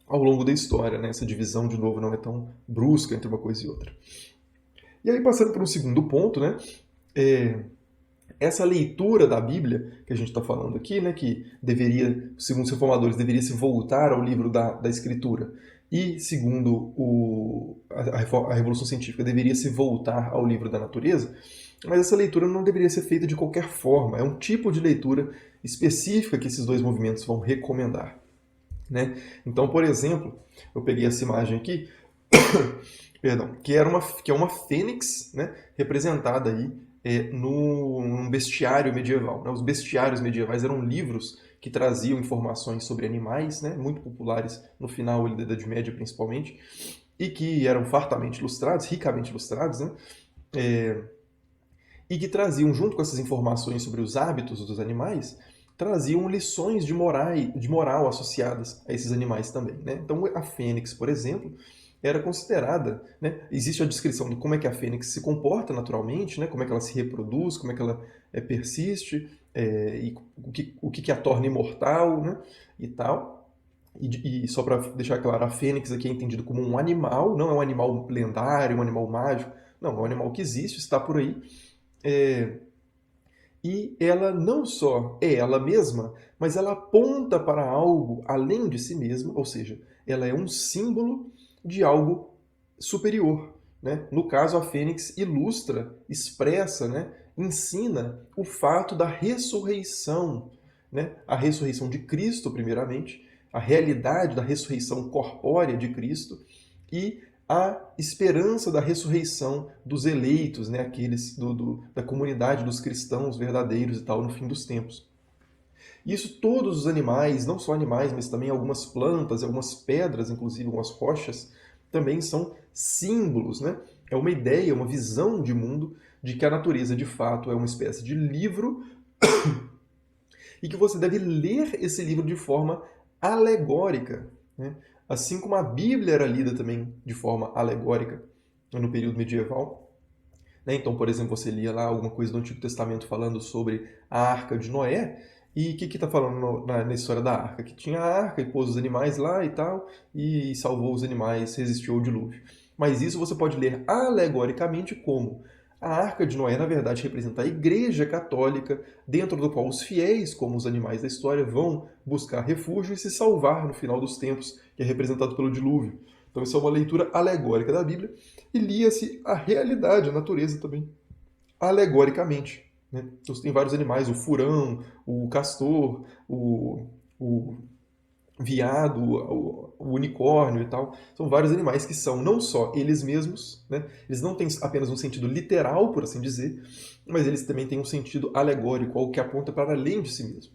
S1: ao longo da história, né? Essa divisão, de novo, não é tão brusca entre uma coisa e outra. E aí, passando para um segundo ponto, né? Essa leitura da Bíblia que a gente está falando aqui, né? Que deveria, segundo os reformadores, deveria se voltar ao livro da Escritura, e segundo a Revolução Científica, deveria se voltar ao livro da natureza, mas essa leitura não deveria ser feita de qualquer forma. É um tipo de leitura específica que esses dois movimentos vão recomendar, né? Então, por exemplo, eu peguei essa imagem aqui, perdão, que é uma fênix, né, representada aí num bestiário medieval, né? Os bestiários medievais eram livros que traziam informações sobre animais, né, muito populares no final da Idade Média principalmente, e que eram fartamente ilustrados, ricamente ilustrados, né? E que traziam, junto com essas informações sobre os hábitos dos animais, traziam lições de moral associadas a esses animais também, né? Então a fênix, por exemplo, era considerada, né? Existe a descrição de como é que a fênix se comporta naturalmente, né? Como é que ela se reproduz, como é que ela persiste, e o que a torna imortal, né? E tal. E só para deixar claro, a fênix aqui é entendido como um animal, não é um animal lendário, um animal mágico, não, é um animal que existe, está por aí. E ela não só é ela mesma, mas ela aponta para algo além de si mesma, ou seja, ela é um símbolo de algo superior, né? No caso, a fênix ilustra, expressa, né, ensina o fato da ressurreição, né? A ressurreição de Cristo, primeiramente, a realidade da ressurreição corpórea de Cristo e a esperança da ressurreição dos eleitos, né, aqueles da comunidade dos cristãos verdadeiros e tal, no fim dos tempos. Isso todos os animais, não só animais, mas também algumas plantas, algumas pedras, inclusive algumas rochas, também são símbolos, né? É uma ideia, uma visão de mundo de que a natureza de fato é uma espécie de livro e que você deve ler esse livro de forma alegórica, né? Assim como a Bíblia era lida também de forma alegórica no período medieval. Né? Então, por exemplo, você lia lá alguma coisa do Antigo Testamento falando sobre a Arca de Noé, e o que está falando na história da Arca? Que tinha a Arca e pôs os animais lá e tal, e salvou os animais, resistiu ao dilúvio. Mas isso você pode ler alegoricamente como a Arca de Noé, na verdade, representa a Igreja Católica, dentro do qual os fiéis, como os animais da história, vão buscar refúgio e se salvar no final dos tempos, que é representado pelo dilúvio. Então, isso é uma leitura alegórica da Bíblia, e lia-se a realidade, a natureza também, alegoricamente. Né? Então, tem vários animais, o furão, o castor, o viado, o unicórnio e tal. São vários animais que são não só eles mesmos, né? Eles não têm apenas um sentido literal, por assim dizer, mas eles também têm um sentido alegórico, algo que aponta para além de si mesmo.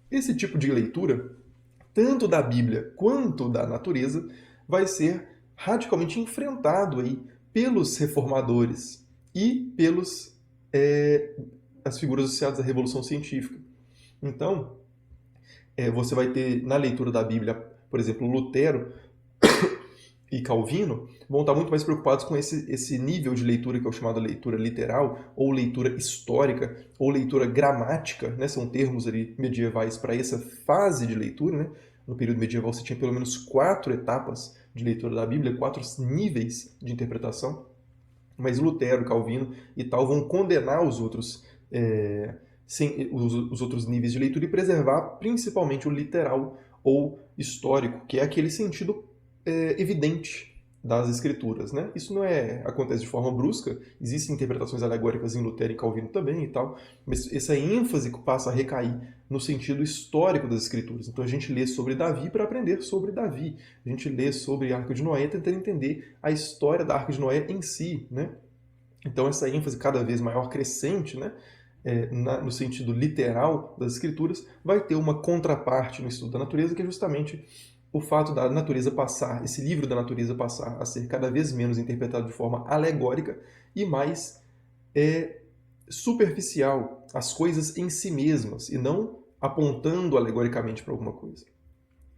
S1: Esse tipo de leitura, tanto da Bíblia quanto da natureza, vai ser radicalmente enfrentado aí pelos reformadores e pelos as figuras associadas à Revolução Científica. Então, você vai ter na leitura da Bíblia, por exemplo, Lutero e Calvino vão estar muito mais preocupados com esse nível de leitura que é o chamado leitura literal, ou leitura histórica, ou leitura gramática, né? São termos ali medievais para essa fase de leitura. Né? No período medieval você tinha pelo menos 4 etapas de leitura da Bíblia, 4 níveis de interpretação, mas Lutero, Calvino e tal vão condenar os outros os outros níveis de leitura e preservar principalmente o literal ou histórico, que é aquele sentido evidente das escrituras. Né? Isso não acontece de forma brusca, existem interpretações alegóricas em Lutero e Calvino também e tal, mas essa ênfase passa a recair no sentido histórico das escrituras. Então a gente lê sobre Davi para aprender sobre Davi, a gente lê sobre a Arca de Noé tentando entender a história da Arca de Noé em si. Né? Então essa ênfase cada vez maior, crescente, né? No sentido literal das escrituras, vai ter uma contraparte no estudo da natureza, que é justamente o fato da natureza passar, esse livro da natureza passar a ser cada vez menos interpretado de forma alegórica e mais superficial, as coisas em si mesmas, e não apontando alegoricamente para alguma coisa.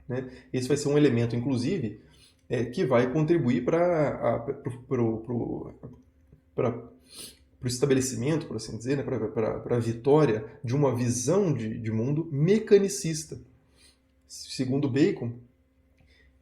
S1: Né? Esse vai ser um elemento, inclusive, que vai contribuir para o estabelecimento, por assim dizer, né, para a vitória de uma visão de mundo mecanicista. Segundo Bacon,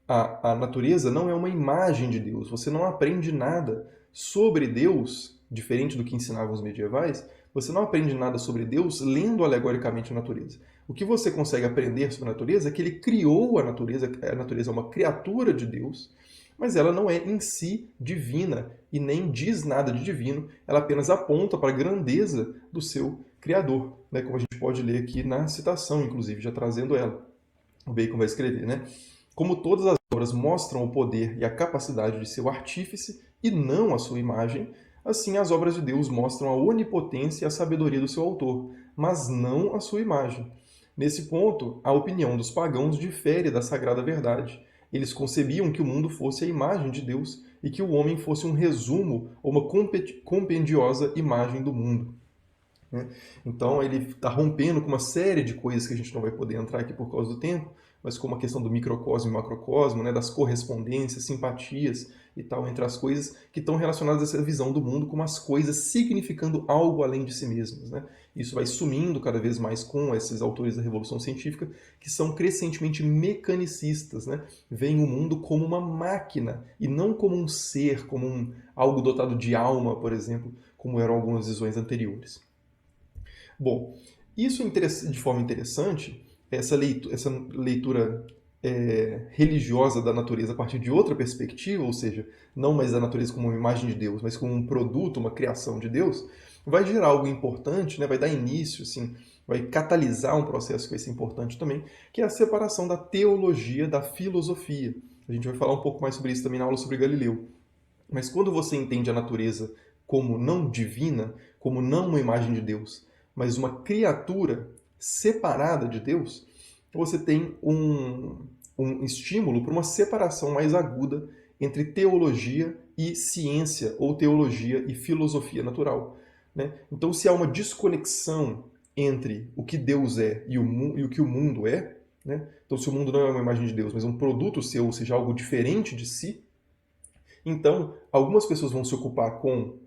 S1: a natureza não é uma imagem de Deus. Você não aprende nada sobre Deus, diferente do que ensinavam os medievais, você não aprende nada sobre Deus lendo alegoricamente a natureza. O que você consegue aprender sobre a natureza é que ele criou a natureza é uma criatura de Deus, mas ela não é em si divina e nem diz nada de divino, ela apenas aponta para a grandeza do seu Criador, né? Como a gente pode ler aqui na citação, inclusive, já trazendo ela. O Bacon vai escrever, né? Como todas as obras mostram o poder e a capacidade de seu artífice e não a sua imagem, assim as obras de Deus mostram a onipotência e a sabedoria do seu autor, mas não a sua imagem. Nesse ponto, a opinião dos pagãos difere da sagrada verdade. Eles concebiam que o mundo fosse a imagem de Deus e que o homem fosse um resumo ou uma compendiosa imagem do mundo. Né? Então ele está rompendo com uma série de coisas que a gente não vai poder entrar aqui por causa do tempo, mas como a questão do microcosmo e macrocosmo, né, das correspondências, simpatias e tal entre as coisas que estão relacionadas a essa visão do mundo como as coisas significando algo além de si mesmas. Né? Isso vai sumindo cada vez mais com esses autores da Revolução Científica, que são crescentemente mecanicistas, né? Veem o mundo como uma máquina e não como um ser, como algo dotado de alma, por exemplo, como eram algumas visões anteriores. Bom, isso de forma interessante, essa leitura religiosa da natureza a partir de outra perspectiva, ou seja, não mais da natureza como uma imagem de Deus, mas como um produto, uma criação de Deus, vai gerar algo importante, né? Vai dar início assim, vai catalisar um processo que vai ser importante também, que é a separação da teologia da filosofia. A gente vai falar um pouco mais sobre isso também na aula sobre Galileu. Mas quando você entende a natureza como não divina, como não uma imagem de Deus, mas uma criatura separada de Deus, você tem um estímulo para uma separação mais aguda entre teologia e ciência, ou teologia e filosofia natural, né? Então, se há uma desconexão entre o que Deus é e o que o mundo é, né? Então, se o mundo não é uma imagem de Deus, mas um produto seu, ou seja, algo diferente de si, então, algumas pessoas vão se ocupar com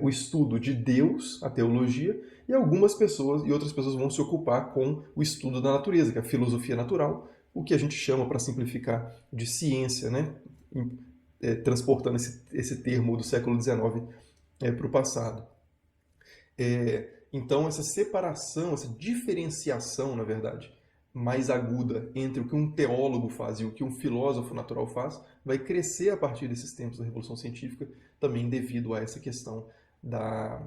S1: o estudo de Deus, a teologia, e outras pessoas vão se ocupar com o estudo da natureza, que é a filosofia natural, o que a gente chama, para simplificar, de ciência, né? Transportando esse termo do século XIX para o passado. Então, essa separação, essa diferenciação, na verdade, mais aguda entre o que um teólogo faz e o que um filósofo natural faz, vai crescer a partir desses tempos da Revolução Científica, também devido a essa questão da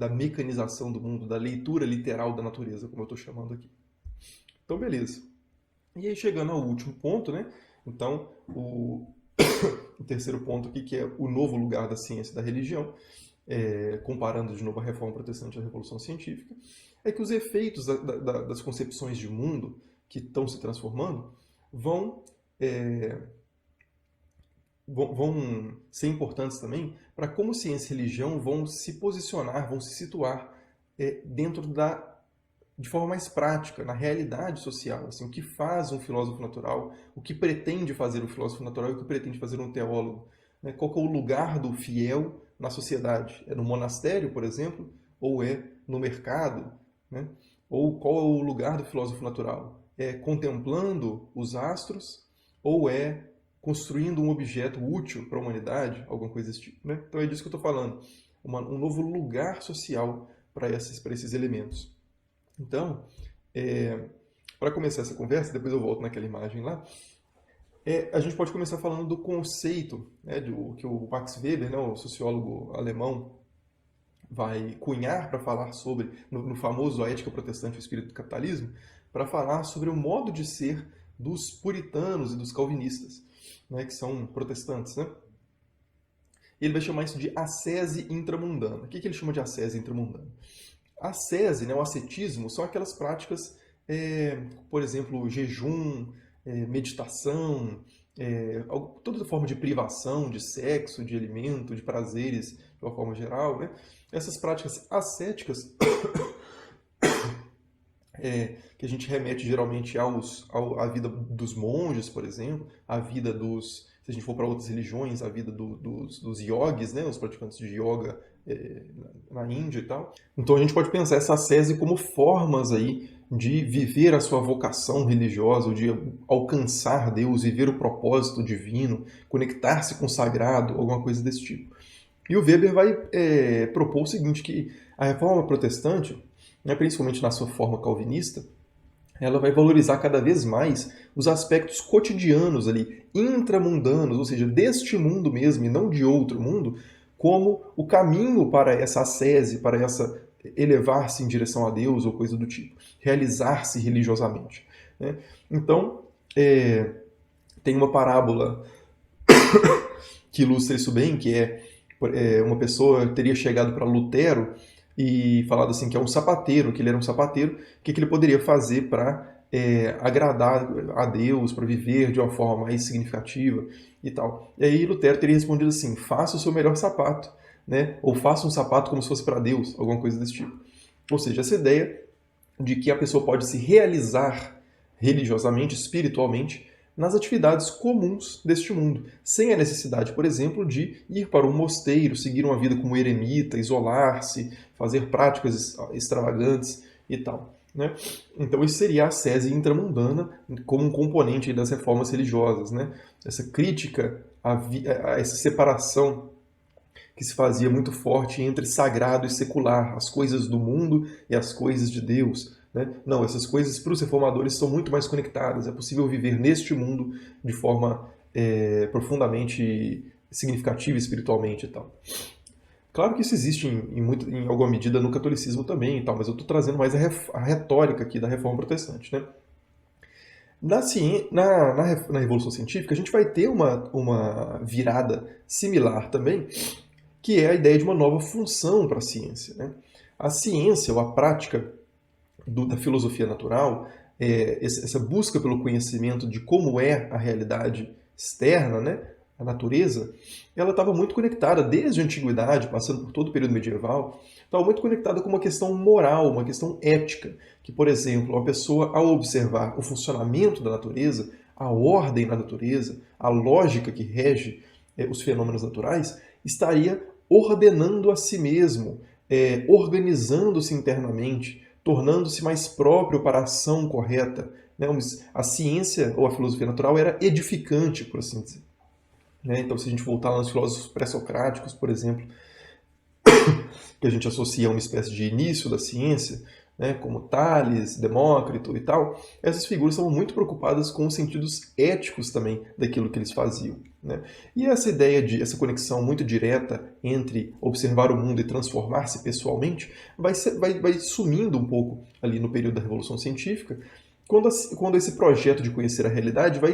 S1: mecanização do mundo, da leitura literal da natureza, como eu estou chamando aqui. Então, beleza. E aí, chegando ao último ponto, né? Então, o terceiro ponto aqui, que é o novo lugar da ciência e da religião, comparando de novo a Reforma Protestante à Revolução Científica, é que os efeitos das concepções de mundo que estão se transformando vão ser importantes também para como ciência e religião vão se posicionar, vão se situar dentro de forma mais prática, na realidade social. Assim, o que faz um filósofo natural, o que pretende fazer um filósofo natural e o que pretende fazer um teólogo. Né? Qual que é o lugar do fiel na sociedade? É no monastério, por exemplo, ou é no mercado? Né? Ou qual é o lugar do filósofo natural? É contemplando os astros ou é construindo um objeto útil para a humanidade? Alguma coisa desse tipo. Né? Então é disso que eu estou falando. Um novo lugar social para esses elementos. Então, para começar essa conversa, depois eu volto naquela imagem lá, a gente pode começar falando do conceito, né, que o Max Weber, né, o sociólogo alemão, vai cunhar para falar sobre, no famoso A Ética Protestante e o Espírito do Capitalismo, para falar sobre o modo de ser dos puritanos e dos calvinistas, né, que são protestantes. Né? Ele vai chamar isso de ascese intramundana. O que ele chama de ascese intramundana? A ascese, né, o ascetismo, são aquelas práticas, por exemplo, jejum, meditação, toda forma de privação, de sexo, de alimento, de prazeres, de uma forma geral. Né? Essas práticas ascéticas, que a gente remete geralmente à vida dos monges, por exemplo, à vida se a gente for para outras religiões, a vida dos yogis, né, os praticantes de yoga na Índia e tal. Então a gente pode pensar essa ascese como formas aí de viver a sua vocação religiosa, de alcançar Deus, viver o propósito divino, conectar-se com o sagrado, alguma coisa desse tipo. E o Weber vai propor o seguinte, que a reforma protestante, né, principalmente na sua forma calvinista, ela vai valorizar cada vez mais os aspectos cotidianos ali, intramundanos, ou seja, deste mundo mesmo e não de outro mundo, como o caminho para essa ascese, para essa elevar-se em direção a Deus ou coisa do tipo, realizar-se religiosamente. Né? Então, tem uma parábola que ilustra isso bem, que uma pessoa teria chegado para Lutero e falado assim que é um sapateiro, que ele era um sapateiro, o que ele poderia fazer para agradar a Deus, para viver de uma forma mais significativa e tal. E aí Lutero teria respondido assim, faça o seu melhor sapato, né? Ou faça um sapato como se fosse para Deus, alguma coisa desse tipo. Ou seja, essa ideia de que a pessoa pode se realizar religiosamente, espiritualmente, nas atividades comuns deste mundo, sem a necessidade, por exemplo, de ir para um mosteiro, seguir uma vida como eremita, isolar-se, fazer práticas extravagantes e tal. Né? Então isso seria a ascese intramundana como um componente das reformas religiosas. Né? Essa crítica a essa separação que se fazia muito forte entre sagrado e secular, as coisas do mundo e as coisas de Deus. Né? Não, essas coisas para os reformadores são muito mais conectadas. É possível viver neste mundo de forma profundamente significativa espiritualmente e tal. Claro que isso existe em alguma medida no catolicismo também e tal, mas eu estou trazendo mais a retórica aqui da Reforma Protestante, né? Na Revolução Científica, a gente vai ter uma virada similar também, que é a ideia de uma nova função para a ciência, né? A ciência, ou a prática da filosofia natural, essa busca pelo conhecimento de como é a realidade externa, né, a natureza, ela estava muito conectada desde a antiguidade, passando por todo o período medieval, estava muito conectada com uma questão moral, uma questão ética, que, por exemplo, uma pessoa, ao observar o funcionamento da natureza, a ordem na natureza, a lógica que rege os fenômenos naturais, estaria ordenando a si mesmo, organizando-se internamente, tornando-se mais próprio para a ação correta. Né? A ciência ou a filosofia natural era edificante, por assim dizer. Né? Então, se a gente voltar lá nos filósofos pré-socráticos, por exemplo, que a gente associa a uma espécie de início da ciência, né, como Tales, Demócrito e tal, essas figuras são muito preocupadas com os sentidos éticos também daquilo que eles faziam. Né? E essa ideia essa conexão muito direta entre observar o mundo e transformar-se pessoalmente vai sumindo um pouco ali no período da Revolução Científica, quando esse projeto de conhecer a realidade vai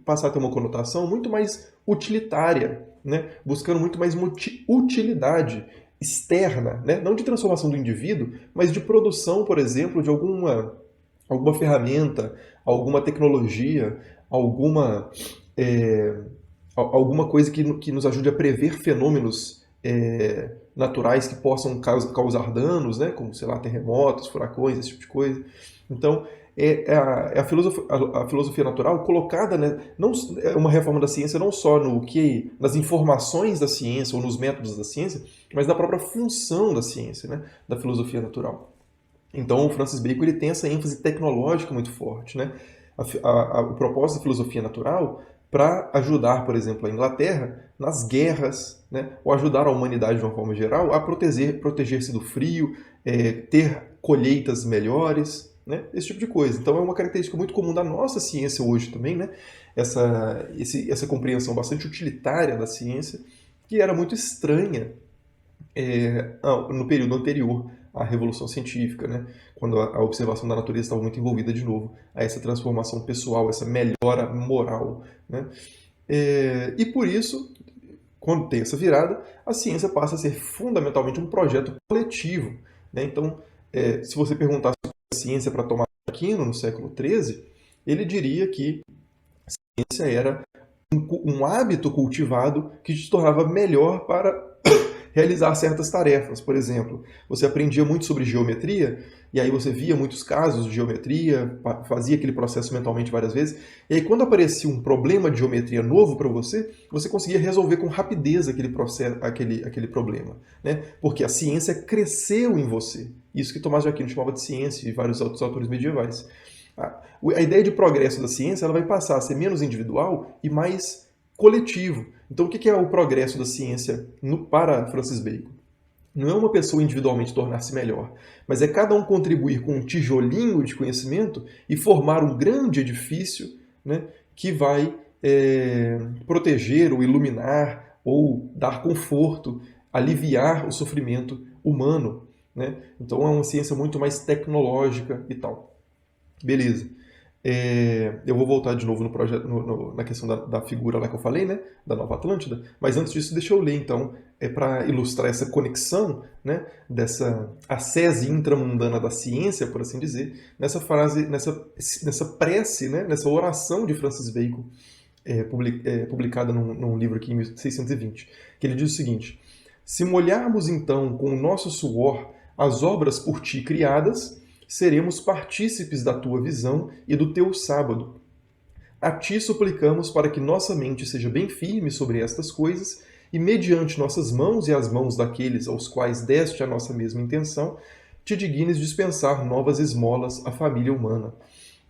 S1: passar a ter uma conotação muito mais utilitária, né? Buscando muito mais utilidade externa, né? Não de transformação do indivíduo, mas de produção, por exemplo, de alguma ferramenta, alguma tecnologia, alguma coisa que nos ajude a prever fenômenos naturais que possam causar danos, né? Como, sei lá, terremotos, furacões, esse tipo de coisa. Então, a filosofia natural colocada, né, não, é uma reforma da ciência não só nas informações da ciência ou nos métodos da ciência, mas na própria função da ciência, né, da filosofia natural. Então, o Francis Bacon ele tem essa ênfase tecnológica muito forte. Né? O propósito da filosofia natural para ajudar, por exemplo, a Inglaterra nas guerras, né? Ou ajudar a humanidade de uma forma geral a proteger-se do frio, ter colheitas melhores, né? Esse tipo de coisa. Então é uma característica muito comum da nossa ciência hoje também, né? Essa compreensão bastante utilitária da ciência, que era muito estranha no período anterior à Revolução Científica, né? Quando a observação da natureza estava muito envolvida de novo a essa transformação pessoal, essa melhora moral. Né? E por isso, quando tem essa virada, a ciência passa a ser fundamentalmente um projeto coletivo. Né? Então, se você perguntasse a ciência para Tomás de Aquino no século XIII, ele diria que a ciência era um hábito cultivado que te tornava melhor para realizar certas tarefas. Por exemplo, você aprendia muito sobre geometria, e aí você via muitos casos de geometria, fazia aquele processo mentalmente várias vezes, e aí quando aparecia um problema de geometria novo para você, você conseguia resolver com rapidez aquele problema. Né? Porque a ciência cresceu em você. Isso que Tomás de Aquino chamava de ciência e vários outros autores medievais. A ideia de progresso da ciência ela vai passar a ser menos individual e mais coletivo. Então, o que é o progresso da ciência para Francis Bacon? Não é uma pessoa individualmente tornar-se melhor, mas é cada um contribuir com um tijolinho de conhecimento e formar um grande edifício, né, que vai proteger ou iluminar ou dar conforto, aliviar o sofrimento humano. Né? Então, é uma ciência muito mais tecnológica e tal. Beleza. Eu vou voltar de novo no projeto, na questão da figura lá que eu falei, né, da Nova Atlântida, mas antes disso deixa eu ler então, para ilustrar essa conexão, né, dessa ascese intramundana da ciência, por assim dizer, nessa frase, nessa prece, né, nessa oração de Francis Bacon, publicada num livro aqui em 1620, que ele diz o seguinte: se molharmos então com o nosso suor as obras por ti criadas, seremos partícipes da tua visão e do teu sábado. A ti suplicamos para que nossa mente seja bem firme sobre estas coisas e, mediante nossas mãos e as mãos daqueles aos quais deste a nossa mesma intenção, te dignes dispensar novas esmolas à família humana.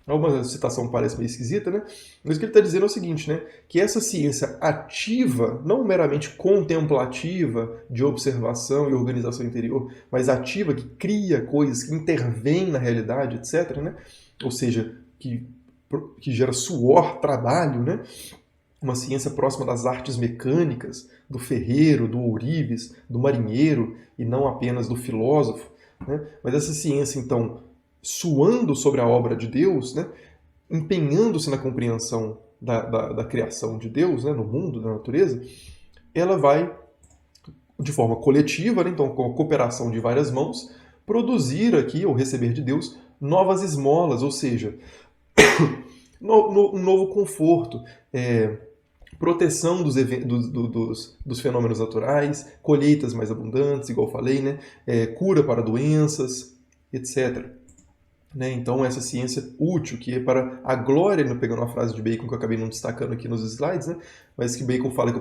S1: Uma citação parece meio esquisita, né? Mas o que ele está dizendo é o seguinte, né? Que essa ciência ativa, não meramente contemplativa, de observação e organização interior, mas ativa, que cria coisas, que intervém na realidade, etc., né? Ou seja, que gera suor, trabalho, né? uma ciência próxima das artes mecânicas, do ferreiro, do ourives, do marinheiro, e não apenas do filósofo, né? Mas essa ciência, então, suando sobre a obra de Deus, né? Empenhando-se na compreensão da criação de Deus, né? No mundo, na natureza, ela vai, de forma coletiva, né? Então, com a cooperação de várias mãos, produzir aqui, ou receber de Deus, novas esmolas, ou seja, um novo conforto, proteção dos fenômenos naturais, colheitas mais abundantes, igual eu falei, né? Cura para doenças, etc. Né? Então, essa ciência útil, que é para a glória, pegando uma frase de Bacon que eu acabei não destacando aqui nos slides, né? Mas que Bacon fala que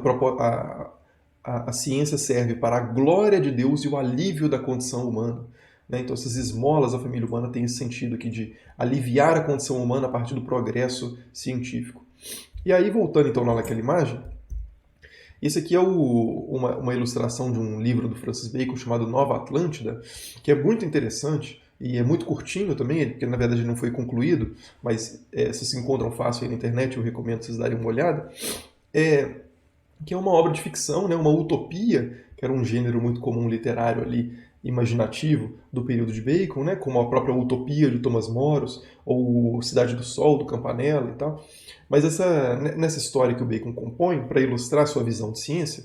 S1: a ciência serve para a glória de Deus e o alívio da condição humana. Né? Então, essas esmolas da família humana têm esse sentido aqui de aliviar a condição humana a partir do progresso científico. E aí, voltando então lá naquela imagem, esse aqui é uma ilustração de um livro do Francis Bacon chamado Nova Atlântida, que é muito interessante e é muito curtinho também, porque na verdade não foi concluído, mas vocês se encontram fácil aí na internet, eu recomendo vocês darem uma olhada, que é uma obra de ficção, né, uma utopia, que era um gênero muito comum literário ali, imaginativo do período de Bacon, né, como a própria Utopia de Thomas Moros, ou Cidade do Sol, do Campanella e tal. Mas nessa história que o Bacon compõe, para ilustrar sua visão de ciência,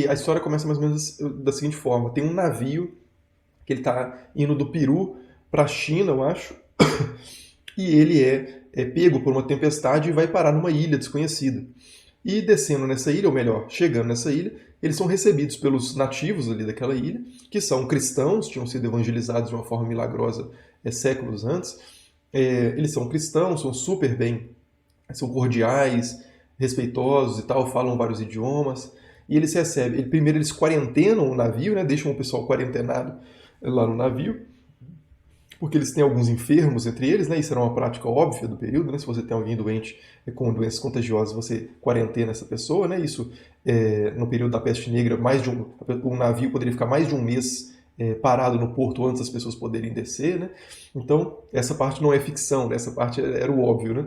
S1: a história começa mais ou menos da seguinte forma. Tem um navio que ele está indo do Peru para a China, eu acho, e ele é pego por uma tempestade e vai parar numa ilha desconhecida. E descendo nessa ilha, ou melhor, chegando nessa ilha, eles são recebidos pelos nativos ali daquela ilha, que são cristãos, tinham sido evangelizados de uma forma milagrosa séculos antes. Eles são cristãos, são super bem, são cordiais, respeitosos e tal, falam vários idiomas. E eles recebem, primeiro eles quarentenam o navio, né, deixam o pessoal quarentenado lá no navio, porque eles têm alguns enfermos entre eles, né? Isso era uma prática óbvia do período, né? Se você tem alguém doente com doenças contagiosas, você quarentena essa pessoa, né? Isso, no período da peste negra, um navio poderia ficar mais de um mês parado no porto antes das pessoas poderem descer, né? Então, essa parte não é ficção, né? Essa parte era o óbvio, né?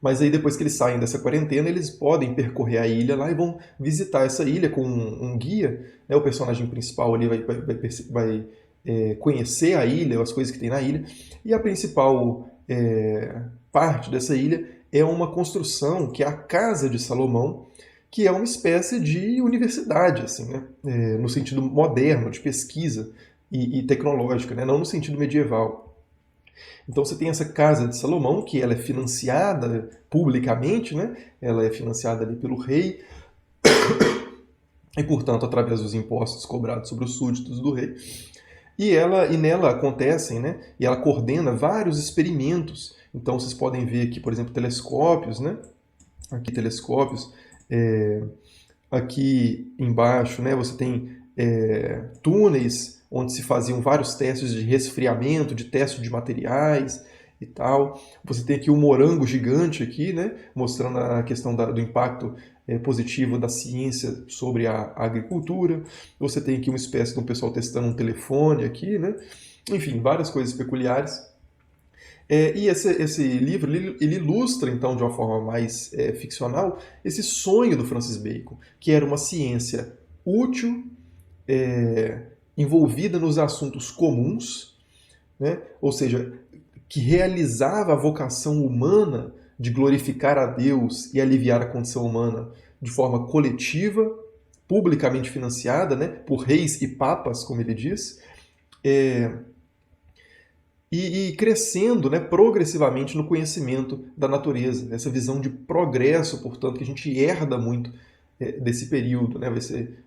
S1: Mas aí depois que eles saem dessa quarentena, eles podem percorrer a ilha lá e vão visitar essa ilha com um guia, né? O personagem principal ali vai conhecer a ilha, as coisas que tem na ilha, e a principal parte dessa ilha é uma construção que é a Casa de Salomão, que é uma espécie de universidade, assim, né? No sentido moderno, de pesquisa e tecnológica, né? Não no sentido medieval. Então você tem essa Casa de Salomão, que ela é financiada publicamente, né? Ela é financiada ali pelo rei, e portanto através dos impostos cobrados sobre os súditos do rei. E nela acontecem, né? E ela coordena vários experimentos. Então vocês podem ver aqui, por exemplo, telescópios, né? Aqui telescópios. Aqui embaixo, né? Você tem túneis onde se faziam vários testes de resfriamento, de teste de materiais e tal. Você tem aqui um morango gigante aqui, né? Mostrando a questão do impacto positivo da ciência sobre a agricultura. Você tem aqui uma espécie de um pessoal testando um telefone aqui, né? Enfim, várias coisas peculiares. E esse livro ele ilustra, então, de uma forma mais ficcional, esse sonho do Francis Bacon, que era uma ciência útil, envolvida nos assuntos comuns, né? Ou seja, que realizava a vocação humana de glorificar a Deus e aliviar a condição humana de forma coletiva, publicamente financiada, né, por reis e papas, como ele diz, e crescendo, né, progressivamente no conhecimento da natureza. Essa visão de progresso, portanto, que a gente herda muito desse período, né, vai ser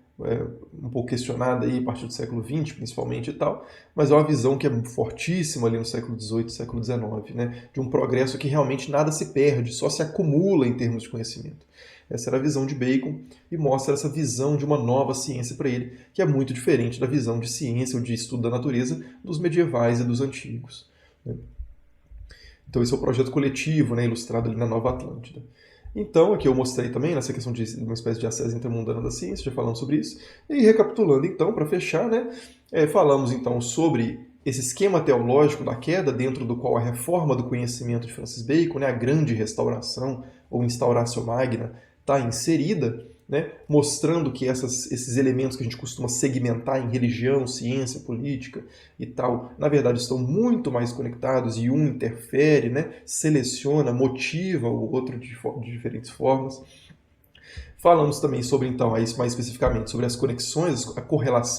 S1: um pouco questionada aí a partir do século XX, principalmente e tal, mas é uma visão que é fortíssima ali no século XVIII, século XIX, né, de um progresso que realmente nada se perde, só se acumula em termos de conhecimento. Essa era a visão de Bacon e mostra essa visão de uma nova ciência para ele, que é muito diferente da visão de ciência ou de estudo da natureza dos medievais e dos antigos, né? Então esse é o projeto coletivo, né, ilustrado ali na Nova Atlântida. Então, aqui eu mostrei também nessa questão de uma espécie de acesso intermundana da ciência, já falamos sobre isso. E recapitulando então, para fechar, né, falamos então sobre esse esquema teológico da queda, dentro do qual a reforma do conhecimento de Francis Bacon, né, a grande restauração, ou Instauratio Magna, está inserida, né, mostrando que esses elementos que a gente costuma segmentar em religião, ciência, política e tal, na verdade estão muito mais conectados e um interfere, né, seleciona, motiva o outro de diferentes formas. Falamos também sobre, então, aí mais especificamente, sobre as conexões,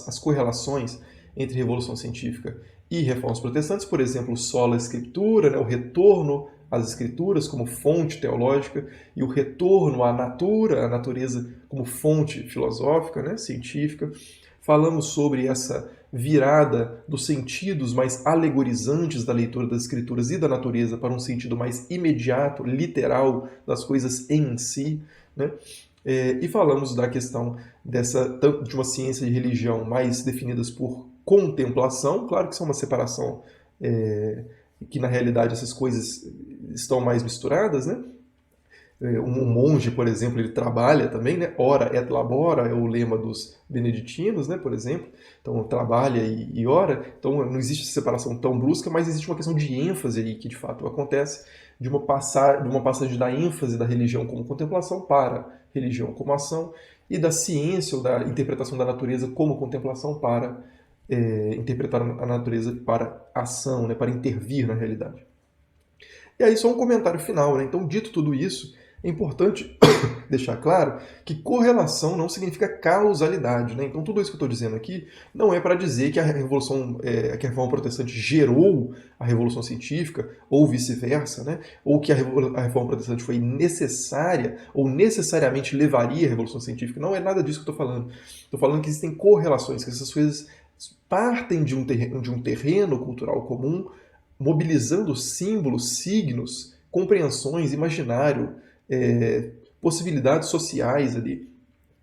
S1: as correlações entre Revolução Científica e reformas protestantes, por exemplo, sola escritura, né, o retorno às escrituras como fonte teológica e o retorno à natura, à natureza como fonte filosófica, né, científica. Falamos sobre essa virada dos sentidos mais alegorizantes da leitura das escrituras e da natureza para um sentido mais imediato, literal, das coisas em si, né? E falamos da questão de uma ciência e religião mais definidas por contemplação. Claro que isso é uma separação que na realidade essas coisas estão mais misturadas, né? Um monge, por exemplo, ele trabalha também, né? Ora et labora é o lema dos beneditinos, né? Por exemplo. Então, trabalha e ora. Então, não existe essa separação tão brusca, mas existe uma questão de ênfase aí que, de fato, acontece, de uma passagem da ênfase da religião como contemplação para religião como ação, e da ciência ou da interpretação da natureza como contemplação para interpretar a natureza para ação, né? Para intervir na realidade. E aí só um comentário final, né? Então, dito tudo isso, é importante deixar claro que correlação não significa causalidade, né? Então, tudo isso que eu estou dizendo aqui não é para dizer que a Reforma Protestante gerou a Revolução Científica, ou vice-versa, né? Ou que a Reforma Protestante foi necessária, ou necessariamente levaria à Revolução Científica. Não é nada disso que eu estou falando. Estou falando que existem correlações, que essas coisas partem de um terreno cultural comum, mobilizando símbolos, signos, compreensões, imaginário, possibilidades sociais ali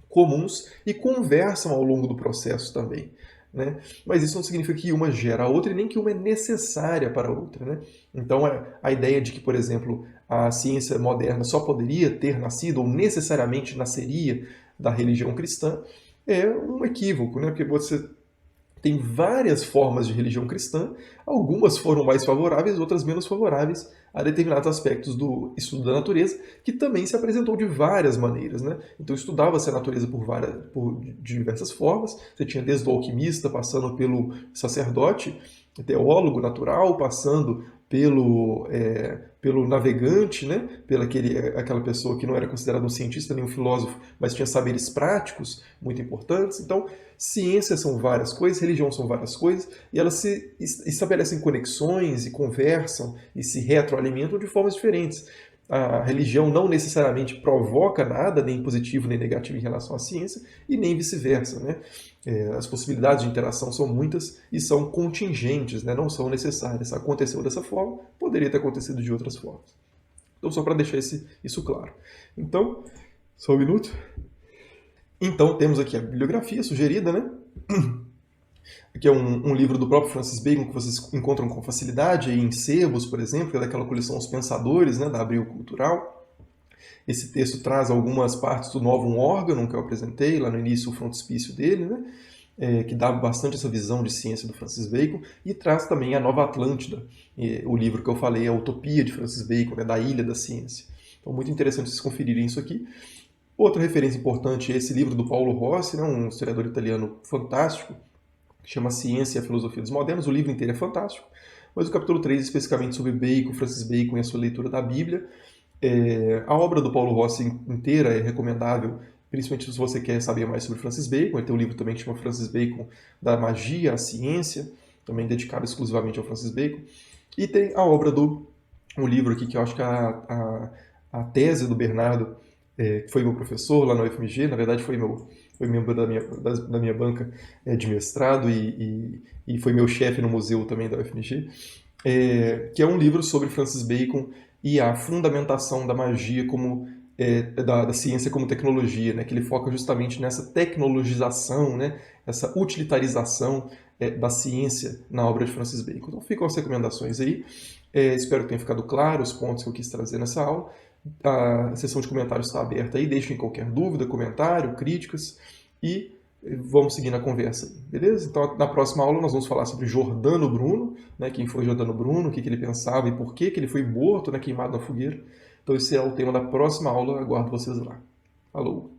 S1: comuns e conversam ao longo do processo também, né? Mas isso não significa que uma gera a outra e nem que uma é necessária para a outra, né? Então a ideia de que, por exemplo, a ciência moderna só poderia ter nascido ou necessariamente nasceria da religião cristã é um equívoco, né? Porque você tem várias formas de religião cristã, algumas foram mais favoráveis, outras menos favoráveis a determinados aspectos do estudo da natureza, que também se apresentou de várias maneiras, né? Então estudava-se a natureza por diversas formas, você tinha desde o alquimista, passando pelo sacerdote, teólogo natural, passando pelo navegante, né? Pela aquela pessoa que não era considerada um cientista nem um filósofo, mas tinha saberes práticos muito importantes. Então, ciências são várias coisas, religião são várias coisas, e elas se estabelecem conexões e conversam e se retroalimentam de formas diferentes. A religião não necessariamente provoca nada, nem positivo nem negativo em relação à ciência, e nem vice-versa, né? As possibilidades de interação são muitas e são contingentes, né? Não são necessárias. Aconteceu dessa forma, poderia ter acontecido de outras formas. Então, só para deixar isso claro. Então, só um minuto. Então, temos aqui a bibliografia sugerida, né? Aqui é um livro do próprio Francis Bacon que vocês encontram com facilidade em sebos, por exemplo, que é daquela coleção Os Pensadores, né, da Abril Cultural. Esse texto traz algumas partes do Novum Organum, que eu apresentei lá no início, o frontispício dele, né, que dá bastante essa visão de ciência do Francis Bacon, e traz também a Nova Atlântida, o livro que eu falei, a Utopia de Francis Bacon, né, da Ilha da Ciência. Então, muito interessante vocês conferirem isso aqui. Outra referência importante é esse livro do Paulo Rossi, né, um historiador italiano fantástico, que chama Ciência e a Filosofia dos Modernos. O livro inteiro é fantástico, mas o capítulo 3, especificamente sobre Bacon, Francis Bacon e a sua leitura da Bíblia. A obra do Paulo Rossi inteira é recomendável, principalmente se você quer saber mais sobre Francis Bacon. Ele tem um livro também que chama Francis Bacon, da Magia à Ciência, também dedicado exclusivamente ao Francis Bacon. E tem a obra um livro aqui que eu acho que é a tese do Bernardo, que foi meu professor lá na UFMG, na verdade foi membro da minha banca de mestrado e foi meu chefe no museu também da UFMG, que é um livro sobre Francis Bacon e a fundamentação da magia da ciência como tecnologia, né, que ele foca justamente nessa tecnologização, né, essa utilitarização da ciência na obra de Francis Bacon. Então ficam as recomendações aí, espero que tenha ficado claro os pontos que eu quis trazer nessa aula. A seção de comentários está aberta aí, deixem qualquer dúvida, comentário, críticas e vamos seguir na conversa, beleza? Então, na próxima aula nós vamos falar sobre Giordano Bruno, né, quem foi Giordano Bruno, o que ele pensava e por que ele foi morto, né, queimado na fogueira. Então esse é o tema da próxima aula, aguardo vocês lá. Falou!